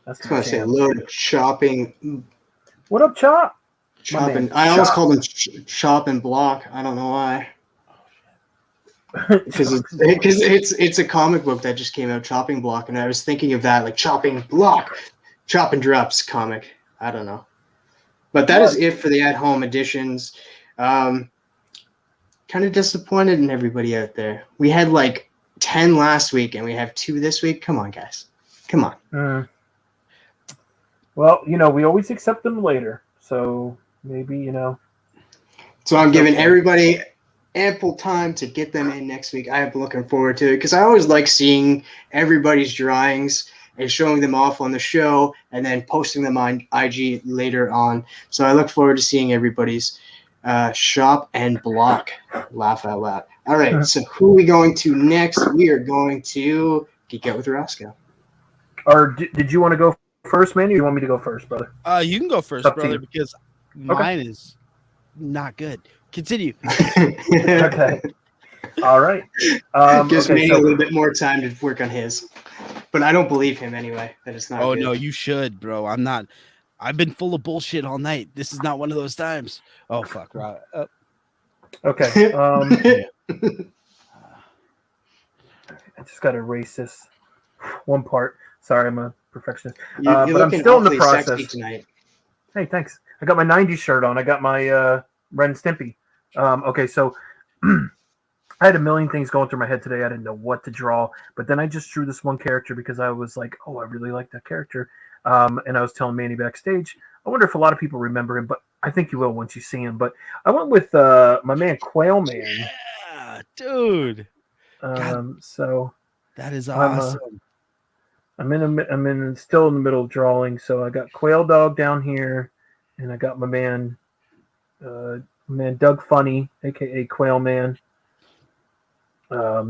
That's
what I say. A load of chopping.
What up, Chop?
Chopping. I always call them Chop and Block. I don't know why. Because it's a comic book that just came out, Chopping Block, and I was thinking of that, like Chopping Block, Chop and Drops comic. I don't know. But that is it for the at-home editions. Kind of disappointed in everybody out there. We had like 10 last week, and we have 2 this week. Come on, guys. Come on.
Well, we always accept them later. So maybe,
So I'm giving everybody ample time to get them in next week. I'm looking forward to it because I always like seeing everybody's drawings and showing them off on the show and then posting them on IG later on. So I look forward to seeing everybody's shop and block. Laugh out loud. All right, so who are we going to next? We are going to geek out with Roscoe.
Or did you want to go first, Manny, or you want me to go first, brother?
You can go first, brother, because mine is not good. Continue.
Okay. All right.
Gives me a little bit more time to work on his. But I don't believe him anyway. That it's not good.
No, you should, bro. I'm not. I've been full of bullshit all night. This is not one of those times. Oh, fuck. Right.
Okay. I just got to erase this one part. Sorry, I'm a perfectionist. But I'm still in the process.
Tonight.
Hey, thanks. I got my 90s shirt on. I got my Ren and Stimpy. Okay, so I had a million things going through my head today. I didn't know what to draw, but then I just drew this one character because I was like, oh, I really like that character. And I was telling Manny backstage, I wonder if a lot of people remember him, but I think you will once you see him. But I went with my man Quail Man.
Yeah, dude.
So
that is awesome.
I'm still in the middle of drawing. So I got Quail Dog down here, and I got my man Doug Funny, aka Quail Man.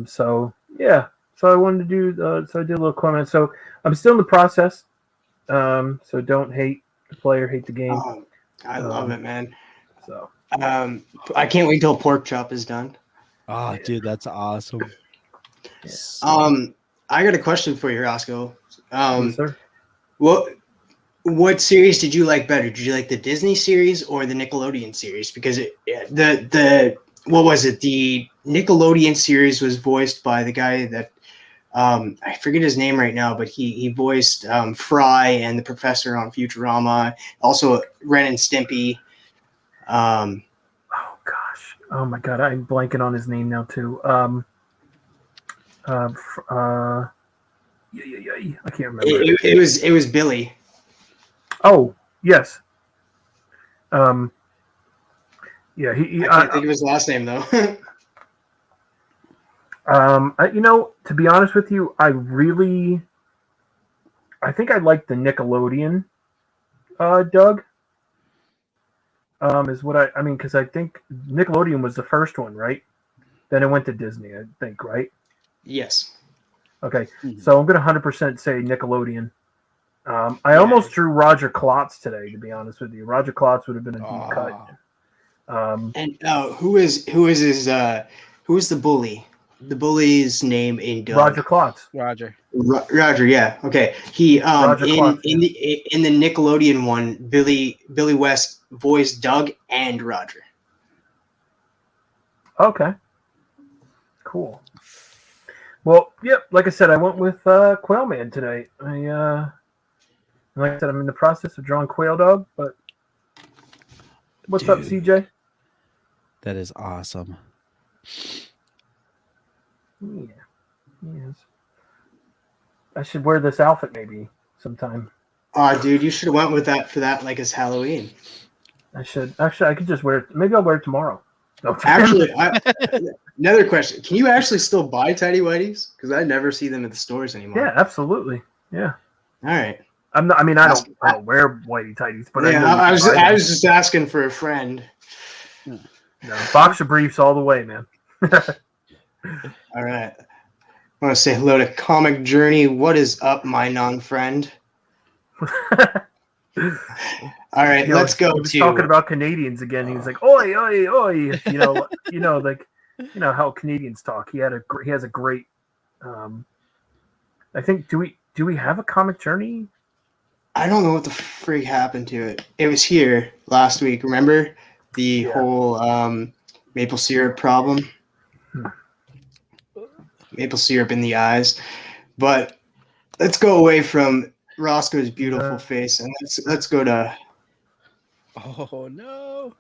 So yeah. So I wanted to do. So I did a little comment. So I'm still in the process. So don't hate the player, hate the game.
Oh, I love it, man.
So
I can't wait till pork chop is done.
Oh, dude, that's awesome.
I got a question for you, Roscoe.
yes, sir.
What series did you like better? Did you like the Disney series or the Nickelodeon series? Because the what was it? The Nickelodeon series was voiced by the guy that I forget his name right now, but he voiced Fry and the professor on Futurama, also Ren and Stimpy.
Oh gosh. Oh my god, I'm blanking on his name now too. I can't remember.
It was Billy.
Oh yes. Yeah,
I can't think of his last name though.
To be honest with you, I think I like the Nickelodeon, Doug. Is what I mean, because I think Nickelodeon was the first one, right? Then it went to Disney, I think, right?
Yes.
Okay, so I'm going to 100% say Nickelodeon. I almost drew Roger Klotz today, to be honest with you. Roger Klotz would have been a deep cut.
And who is the bully? The bully's name in Doug.
Roger Klotz.
Roger.
Roger, yeah. Okay. He
Roger Klotz,
in the Nickelodeon one, Billy West voiced Doug and Roger.
Okay. Cool. Well, yep. Like I said, I went with Quail Man tonight. Like I said, I'm in the process of drawing Quail Dog. But what's up, CJ?
That is awesome.
Yeah. Yes. I should wear this outfit maybe sometime.
Dude, you should have went with that for that like as Halloween.
I should. Actually, I could just wear it. Maybe I'll wear it tomorrow. No.
Actually, another question: can you actually still buy tidy whities? Because I never see them at the stores anymore.
Yeah, absolutely. Yeah.
All right.
I don't wear whitey tighties, but
yeah, I was just asking for a friend.
No, boxer briefs all the way, man.
All right. I want to say hello to Comic Journey. What is up, my non-friend? All right, let's go
he was
to
talking about Canadians again. He was like, "Oi, oi, oi!" How Canadians talk. He has a great. I think do we have a Comic Journey?
I don't know what the frig happened to it. It was here last week. Remember the whole maple syrup problem? Maple syrup in the eyes. But let's go away from Roscoe's beautiful face and let's go to.
Oh no!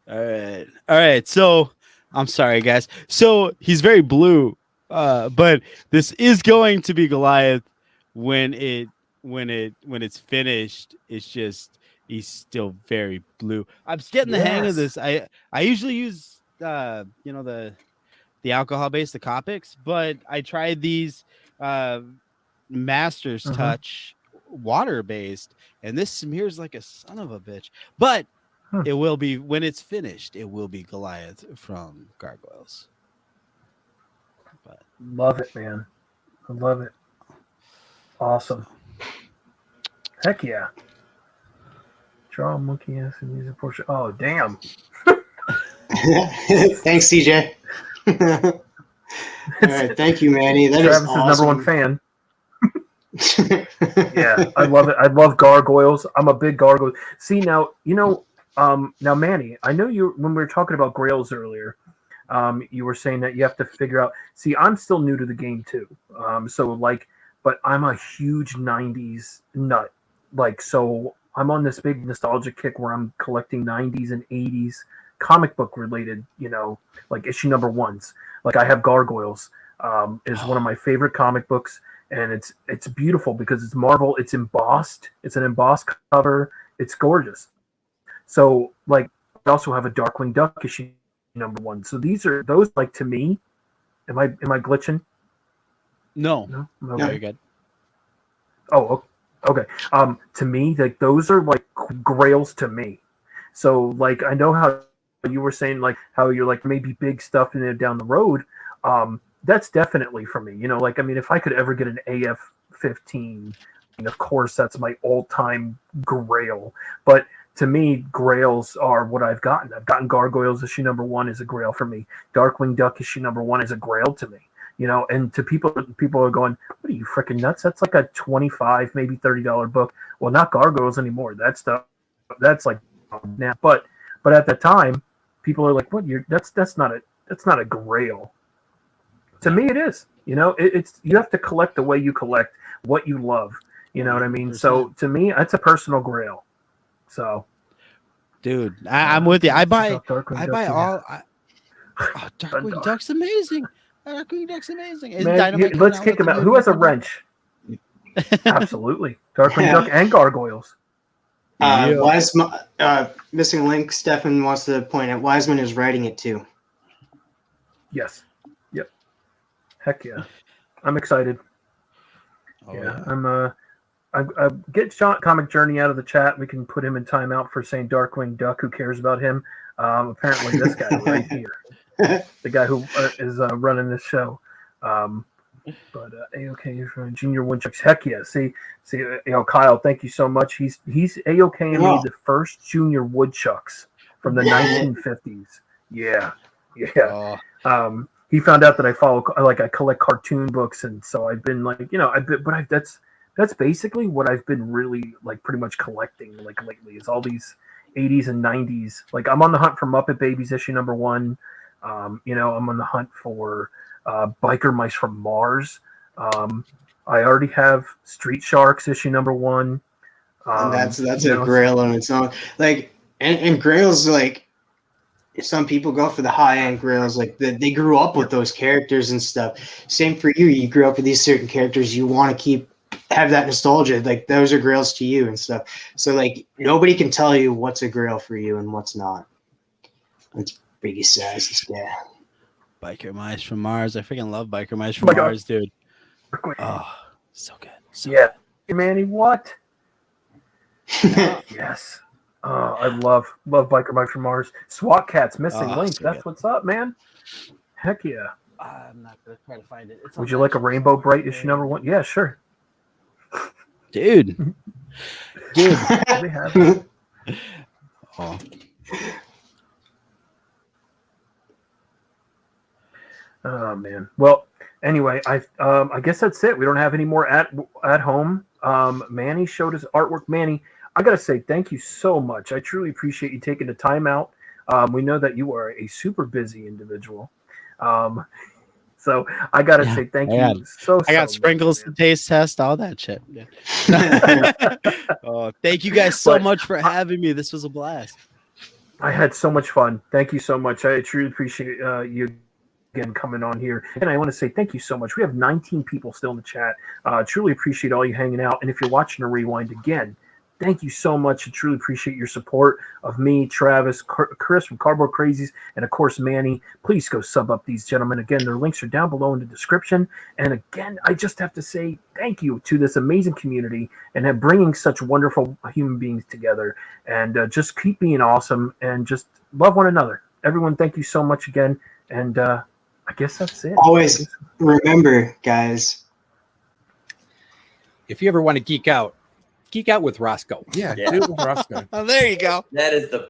All right. So I'm sorry, guys. So he's very blue, but this is going to be Goliath when it's finished. It's just he's still very blue. I'm just getting the hang of this. I usually use the alcohol based, the Copics, but I tried these Master's Touch water based, and this smears like a son of a bitch. But it will be when it's finished. It will be Goliath from Gargoyles. But
love it, man. I love it. Awesome. Heck yeah. Draw a monkey ass and use a portion. Oh damn.
Thanks, CJ. All right, thank you, Manny. That
Travis's
is awesome.
number one fan. Yeah, I love it. I love gargoyles. I'm a big gargoyle. See now, now Manny, I know you when we were talking about grails earlier. You were saying that you have to figure out. See, I'm still new to the game too. But I'm a huge '90s nut. So I'm on this big nostalgia kick where I'm collecting '90s and '80s comic book related, like issue number ones. Like I have Gargoyles, is one of my favorite comic books, and it's beautiful because it's Marvel. It's embossed. It's an embossed cover. It's gorgeous. So I also have a Darkwing Duck issue number one. So those to me. Am I glitching?
No.
Okay.
No, you're good.
Oh, okay. To me, those are grails to me. So I know how you were saying how you're maybe big stuff in there down the road. That's definitely for me. If I could ever get an AF-15, of course that's my all-time grail. But to me, grails are what I've gotten. I've gotten Gargoyles issue number 1 is a grail for me. Darkwing Duck issue number 1 is a grail to me. And to people are going, what are you freaking nuts? That's like a $25, maybe $30 book. Well, not Gargoyles anymore. That's like now. But at the time, people are like, what? That's not a grail. To me, it is. It's you have to collect the way you collect what you love. You know what I mean? 100%. So to me, that's a personal grail. So,
dude, I'm with you. I buy all. Darkwing Duck's amazing. Darkwing Duck's amazing.
Man, let's kick him out. Who has a wrench? Absolutely, Darkwing Duck and Gargoyles.
Wiseman, missing link. Stefan wants to point out Wiseman is writing it too.
Yes. Yep. Heck yeah, I'm excited. I get Sean Comic Journey out of the chat. We can put him in timeout for saying Darkwing Duck. Who cares about him? Apparently, this guy right here, the guy who is running this show. But A-OK for Junior Woodchucks. Heck yeah! See, Kyle, thank you so much. He's A-OK and me the first Junior Woodchucks from the 1950s. Yeah. He found out that I collect cartoon books, and so I've been that's basically what I've been really pretty much collecting lately is all these 80s and 90s. I'm on the hunt for Muppet Babies issue number 1. I'm on the hunt for Biker Mice from Mars. I already have Street Sharks issue number 1.
And that's a grail on its own. And grails some people go for the high end grails. They grew up with those characters and stuff. Same for you. You grew up with these certain characters. You want to have that nostalgia. Those are grails to you and stuff. So nobody can tell you what's a grail for you and what's not. It's Biggie Sass, this guy.
Biker Mice from Mars. I freaking love Biker Mice from Mars, dude. Oh, so good.
Good. Hey, Manny, what? Yes. Oh, I love Biker Mice from Mars. SWAT Cats Missing Link. That's good. What's up, man. Heck yeah.
I'm not gonna try to find it.
Would you like a Rainbow Bright issue number 1? Yeah, sure.
Dude.
We have it.
Oh.
Oh man. Well, anyway, I guess that's it. We don't have any more at home. Manny showed his artwork. Manny, I gotta say thank you so much. I truly appreciate you taking the time out. We know that you are a super busy individual. So I gotta say thank you so much.
I got sprinkles to taste test, all that shit. Yeah. Thank you guys so much for having me. This was a blast.
I had so much fun. Thank you so much. I truly appreciate you again coming on here. And I want to say thank you so much. We have 19 people still in the chat. Truly appreciate all you hanging out. And if you're watching a rewind again, thank you so much. I truly appreciate your support of me, Travis, Chris from Cardboard Crazies, and of course, Manny. Please go sub up these gentlemen. Again, their links are down below in the description. And again, I just have to say thank you to this amazing community and bringing such wonderful human beings together. And just keep being awesome and just love one another. Everyone, thank you so much again. And I guess that's it.
Always remember, guys,
if you ever want to geek out with Roscoe.
Yeah. Do it with Roscoe.
Oh, there you go.
That is the